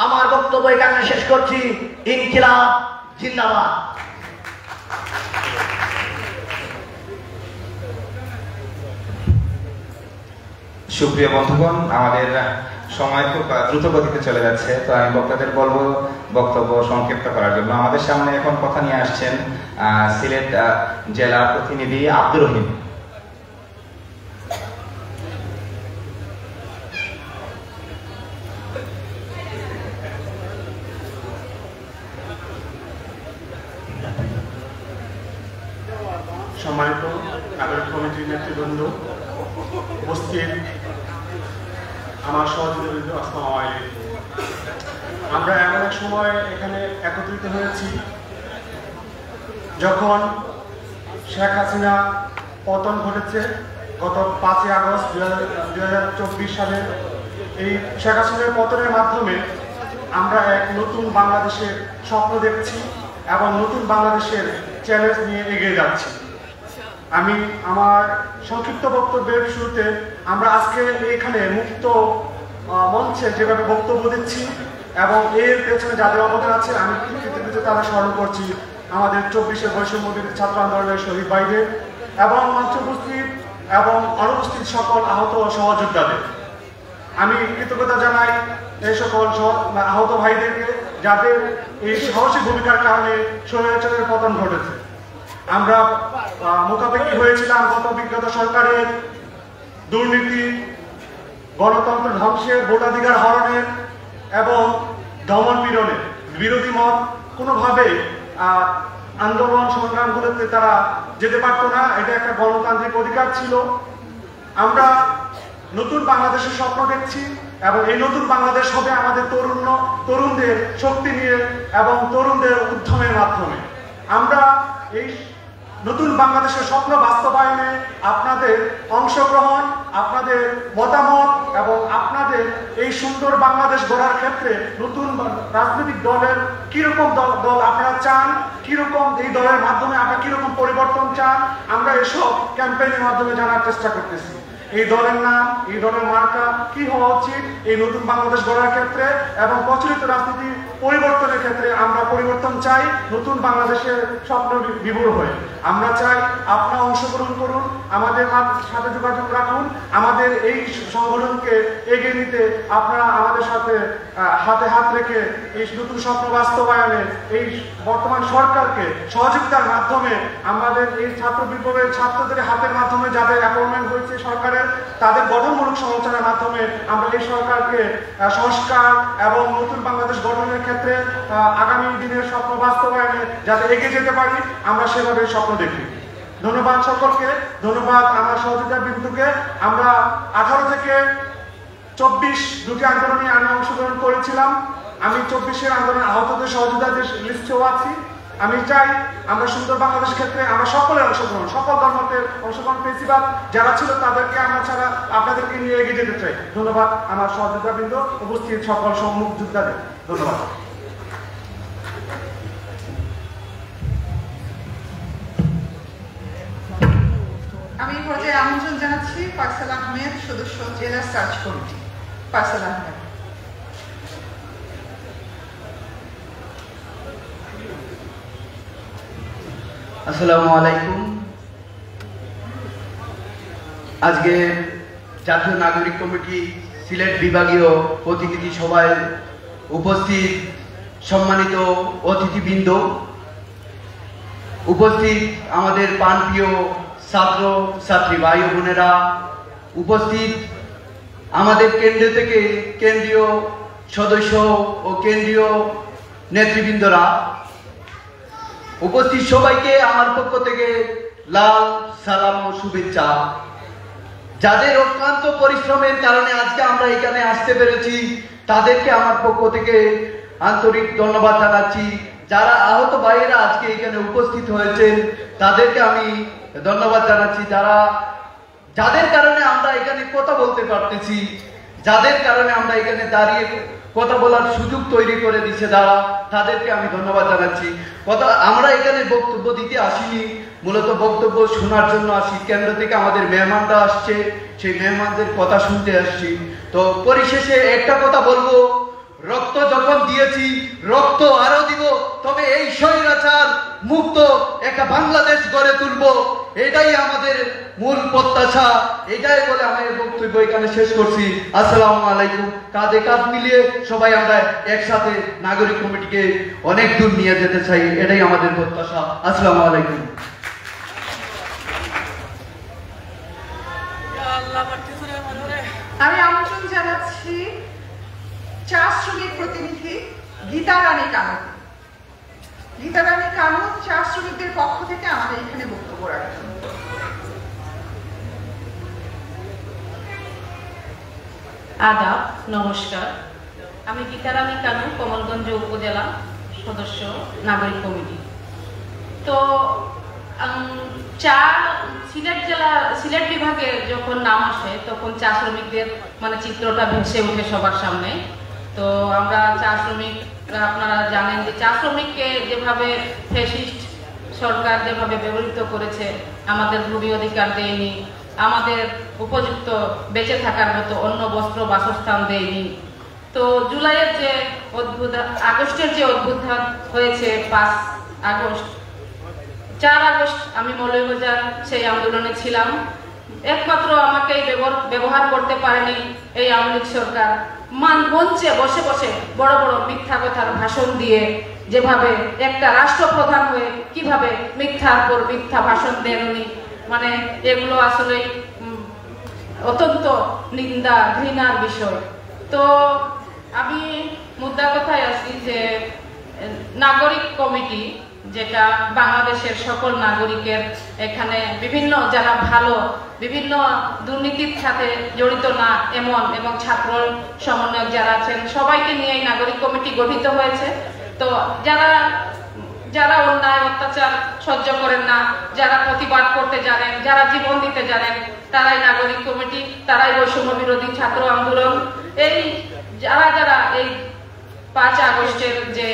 Speaker 4: আমার বক্তব্য এখানে শেষ করছি। ইনকিলাব জিন্দাবাদ।
Speaker 2: সুপ্রিয় বন্ধুগণ, আমাদের সময় খুব দ্রুত গতিতে চলে যাচ্ছে, তো আমি বক্তাদের বলবো বক্তব্য সংক্ষিপ্ত করার জন্য। আমাদের সামনে এখন কথা নিয়ে আসছেন সিলেট জেলা প্রতিনিধি আব্দুর রহিম।
Speaker 6: সম্মানিত নাগরিক কমিটির নেতৃবৃন্দ, উপস্থিত আমার সহযোগীবৃন্দ, আসসালামু আলাইকুম। আমরা এমন এক সময় এখানে একত্রিত হয়েছি যখন শেখ হাসিনা পতন ঘটেছে গত 5ই আগস্ট 2024 সালে। এই শেখ হাসিনার পতনের মাধ্যমে আমরা এক নতুন বাংলাদেশের স্বপ্ন দেখছি এবং নতুন বাংলাদেশের চ্যালেঞ্জ নিয়ে এগিয়ে যাচ্ছি। আমি আমার সংক্ষিপ্ত বক্তব্যের শুরুতে আমরা আজকে এখানে মুক্ত মঞ্চে যেভাবে বক্তব্য দিচ্ছি এবং এর পেছনে যাদের অবদান আছে, আমি কৃতজ্ঞতা স্মরণ করছি আমাদের 24-এর বৈষম্য বিরোধী ছাত্র আন্দোলনের শহীদ ভাইদের এবং মঞ্চ উপস্থিত এবং অনুপস্থিত সকল আহত সহযোদ্ধাদের। আমি কৃতজ্ঞতা জানাই এই সকল আহত ভাইদেরকে, যাদের এই সাহসী ভূমিকার কারণে স্বৈরাচারের পতন ঘটেছে। আমরা মুখাপেক্ষি হয়েছিলাম বিগত সরকারের দুর্নীতি, গণতন্ত্র ধ্বংসের, ভোটাধিকার হরণের এবং দমন পীড়নের বিরোধী মত কোনোভাবে আন্দোলন সংগ্রামগুলোতে তারা যেতে পারতো না। এটা একটা গণতান্ত্রিক অধিকার ছিল। আমরা নতুন বাংলাদেশের স্বপ্ন দেখছি এবং এই নতুন বাংলাদেশ হবে আমাদের তরুণদের শক্তি নিয়ে এবং তরুণদের উদ্যমের মাধ্যমে। আমরা এই নতুন বাংলাদেশের স্বপ্ন বাস্তবায়নে আপনাদের অংশগ্রহণ, আপনাদের মতামত এবং আপনাদের এই সুন্দর বাংলাদেশ গড়ার ক্ষেত্রে নতুন রাজনৈতিক দলের কিরকম দল আপনারা চান, কিরকম এই দলের মাধ্যমে আপনারা কিরকম পরিবর্তন চান, আমরা এসব ক্যাম্পেইনের মাধ্যমে জানার চেষ্টা করতেছি। এই দলের নাম, এই দলের মার্কা কি হওয়া উচিত এই নতুন বাংলাদেশ গড়ার ক্ষেত্রে এবং প্রচলিত রাজনীতি পরিবর্তনের ক্ষেত্রে আমরা পরিবর্তন চাই, নতুন বাংলাদেশের স্বপ্ন বিভোর হয়ে। আমরা চাই আপনারা অংশগ্রহণ করুন, আমাদের সাথে যোগাযোগ রাখুন, আমাদের এই সংগঠনকে এগিয়ে নিতে আপনারা আমাদের সাথে হাতে হাত রেখে এই নতুন স্বপ্ন বাস্তবায়নে এই বর্তমান সরকারকে সহযোগিতার মাধ্যমে আমাদের এই ছাত্র বিপ্লবের ছাত্রদের হাতের মাধ্যমে যাদের অ্যাপয়েন্টমেন্ট হয়েছে সরকারের, তাদের গঠনমূলক সমালোচনার মাধ্যমে আমরা এই সরকারকে সংস্কার এবং নতুন বাংলাদেশ গঠনের ক্ষেত্রে আগামী দিনের স্বপ্ন বাস্তবায়নে যাতে এগিয়ে যেতে পারি, আমরা সেভাবে স্বপ্ন দেখি। ধন্যবাদ সকলকে, ধন্যবাদ আমার সহযোগিতা বিন্দুকে। আমরা 18 থেকে 24 দুটি আন্দোলনে আমি অংশগ্রহণ করেছিলাম। আমি 24-এর আন্দোলনে আহতদের সহযোগিতাদের লিস্টেও আছি। আমি চাই আমরা সুন্দর বাংলাদেশ ক্ষেত্রে আমরা সকলের অংশগ্রহণ, সকল ধর্মের অংশগ্রহণ প্রিন্সিপাল যারা ছিল তাদেরকে আমরা ছাড়া আপনাদেরকে নিয়ে এগিয়ে যেতে চাই। ধন্যবাদ আমার সহযোগিতাবৃন্দ, উপস্থিত সকল সম্মুখ যোদ্ধাদের ধন্যবাদ।
Speaker 5: আমি এই পর্যায়ে আমন্ত্রণ জানাচ্ছি ফয়সাল আহমেদ, সদস্য জেলা সার্চ কমিটি। ফয়সাল আহমেদ।
Speaker 21: আসসালামু আলাইকুম। আজকে জাতীয় নাগরিক কমিটি সিলেট বিভাগীয় প্রতিনিধি সভায় উপস্থিত সম্মানিত অতিথিবৃন্দ, উপস্থিত আমাদের প্রাণপ্রিয় ছাত্র ছাত্রী ভাই ও বোনেরা, উপস্থিত আমাদের কেন্দ্র থেকে কেন্দ্রীয় সদস্য ও কেন্দ্রীয় নেতৃবৃন্দরা, উপস্থিত সবাইকে আমার পক্ষ থেকে লাল সালাম ও শুভেচ্ছা। যাদের অক্লান্ত পরিশ্রমের কারণে আজকে আমরা এখানে আসতে পেরেছি তাদেরকে আমার পক্ষ থেকে আন্তরিক ধন্যবাদ জানাচ্ছি। যারা আহত ভাইয়েরা আজকে এখানে উপস্থিত হয়েছেন তাদেরকে আমি ধন্যবাদ জানাচ্ছি। যাদের কারণে আমরা এখানে কথা বলতে পারতেছি, যাদের কারণে আমরা এখানে দাঁড়িয়ে কথা বলার সুযোগ তৈরি করে দিচ্ছে তাদেরকে আমি ধন্যবাদ জানাচ্ছি। আমরা এখানে বক্তব্য দিতে আসিনি, মূলত বক্তব্য শোনার জন্য আসি। কেন্দ্র থেকে আমাদের মেহমানরা আসছে, সেই মেহমানদের কথা শুনতে আসছি। তো পরিশেষে একটা কথা বলবো, রক্ত যখন দিয়েছি রক্ত আরো দিব, তবে এই স্বৈরাচার মুক্ত একটা বাংলাদেশ গড়ে তুলবো, এটাই আমাদের মূল প্রত্যাশা। এটাই বলে আমি বক্তব্য এখানে শেষ করছি। আসসালামু আলাইকুম। কাঁধে কাঁধ মিলিয়ে সবাই আমরা একসাথে নাগরিক কমিটিকে অনেক দূর নিয়ে যেতে চাই, এটাই আমাদের প্রত্যাশা। আসসালামু আলাইকুম।
Speaker 5: আমি আমন্ত্রণ জানাচ্ছি চা শ্রমিক প্রতিনিধি গীতা রানী কানু। গীতা রানী কানু চা শ্রমিকদের পক্ষ থেকে আমাদের এখানে বক্তব্য রাখবেন।
Speaker 11: আদাব, নমস্কার। আমি গীতা রানী কানু, কমলগঞ্জ উপজেলা সদস্য নাগরিক কমিটি। তো সিলেট বিভাগে যখন নাম আসে তখন চা শ্রমিকদের চিত্রটা ভেসে ওঠে সবার সামনে। তো আমরা চা শ্রমিক, আপনারা জানেন যে চা শ্রমিককে যেভাবে ফ্যাসিস্ট সরকার যেভাবে ব্যবহৃত করেছে, আমাদের ভূমি অধিকার দেয়নি, আমাদের উপযুক্ত বেঁচে থাকার মতো অন্য বস্ত্র বাসস্থান দেয়নি। তো জুলাইয়ের যে আগস্টের যে অভ্যুত্থান হয়েছে 5 আগস্ট, 4 আগস্ট আমি মৌলভীবাজার সেই আন্দোলনে ছিলাম।
Speaker 12: একমাত্র আমাকেই ব্যবহার করতে পারেনি এই আওয়ামী লীগ সরকার। মঞ্চে বসে বসে বড় বড় মিথ্যা কথার ভাষণ দিয়ে যেভাবে একটা রাষ্ট্রপ্রধান হয়ে কিভাবে মিথ্যার পর মিথ্যা ভাষণ দেন উনি, মানে এগুলো আসলে অত্যন্ত নিন্দা ঘৃণার বিষয়। তো আমি মুদ্রা কথায় আসি যে নাগরিক কমিটি, যেটা বাংলাদেশের সকল নাগরিকের, এখানে বিভিন্ন যারা ভালো, বিভিন্ন দুর্নীতির সাথে জড়িত না এমন এবং ছাত্র সমন্বয়ক যারা আছেন সবাইকে নিয়ে এই নাগরিক কমিটি গঠিত হয়েছে। তো যারা অন্যায় অত্যাচার সহ্য করেন না, যারা প্রতিবাদ করতে জানেন, যারা জীবন দিতে জানেন, তারাই নাগরিক কমিটি, তারাই বৈষম্য বিরোধী ছাত্র আন্দোলন। এই যারা এই 5 আগস্টের যে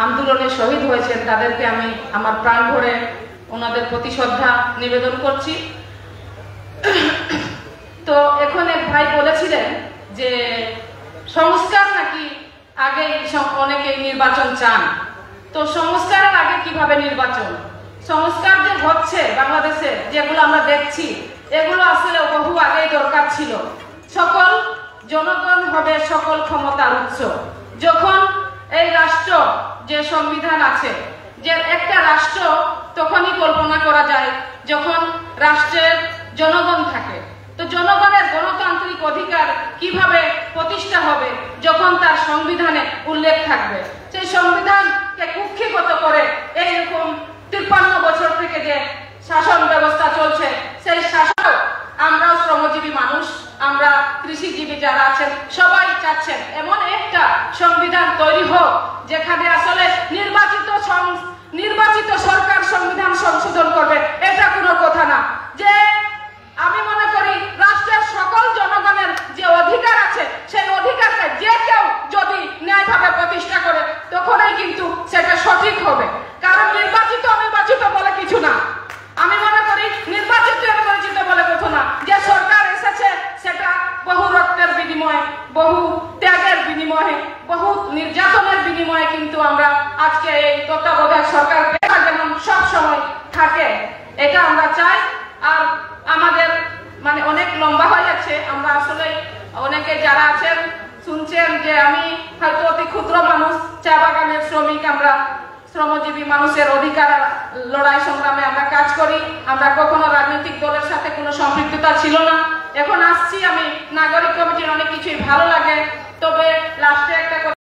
Speaker 12: আন্দোলনে শহীদ হয়েছেন তাদেরকে আমি আমার প্রাণ ভরে ওনাদের প্রতি শ্রদ্ধা নিবেদন করছি। তো এখন এক ভাই বলেছিলেন যে সংস্কার নাকি আগে অনেকেই নির্বাচন চান। তো সংস্কারের আগে কিভাবে নির্বাচন? সংস্কার যে হচ্ছে বাংলাদেশে, যেগুলো আমরা দেখছি, এগুলো আসলে বহু আগেই দরকার ছিল। সকল জনগণ হবে সকল ক্ষমতার উৎস। যখন এই রাষ্ট্র, যে সংবিধান আছে, যে একটা রাষ্ট্র তখনই কল্পনা করা যায় যখন রাষ্ট্রের জনগণ থাকে। তো জনগণের গণতান্ত্রিক অধিকার কিভাবে প্রতিষ্ঠা হবে? যখন তার সংবিধানে উল্লেখ থাকবে। সেই সংবিধানকে কুক্ষিগত করে এইরকম 53 বছর থেকে যে শাসন ব্যবস্থা চলছে, সেই শাসন আমরাও শ্রমজীবী মানুষ, আমরা কৃষিজীবী যারা আছেন সবাই চাচ্ছেন এমন একটা সংবিধান তৈরি হোক যেখানে আসলে নির্বাচিত সরকার সংবিধান সংশোধন করবে। এটা কোনো কথা না। যে আমি মনে করি রাষ্ট্রের সকল জনগণের যে অধিকার আছে, সেই অধিকারকে যে কেউ যদি ন্যায়ভাবে প্রতিষ্ঠা করে তখনই কিন্তু সেটা সঠিক হবে। কারণ নির্বাচিত অনির্বাচিত বলে কিছু না। আমি মনে করি নির্বাচিত অনির্বাচিত বলে কথা না। যে সরকার এসেছে সেটা বহু রক্তের বিনিময়ে, বহু ত্যাগের বিনিময়ে, বহু নির্যাতনের বিনিময়ে কিন্তু আমরা আজকে এই তত্ত্বাবধায়ক সরকার যেমন সব সময় থাকে, এটা আমরা চাই। আর আমাদের মানে অনেক লম্বা হয়ে যাচ্ছে, আমরা আসলে অনেকে যারা আছেন শুনছেন যে আমি হয়তো অতি ক্ষুদ্র মানুষ, চা বাগানের শ্রমিক, আমরা শ্রমজীবী মানুষের অধিকার লড়াই সংগ্রামে আমরা কাজ করি। আমরা কখনো রাজনৈতিক দলের সাথে কোনো সম্পৃক্ততা ছিল না। এখন আসছি আমি নাগরিক কমিটির অনেক কিছুই ভালো লাগে। তবে লাস্টে একটা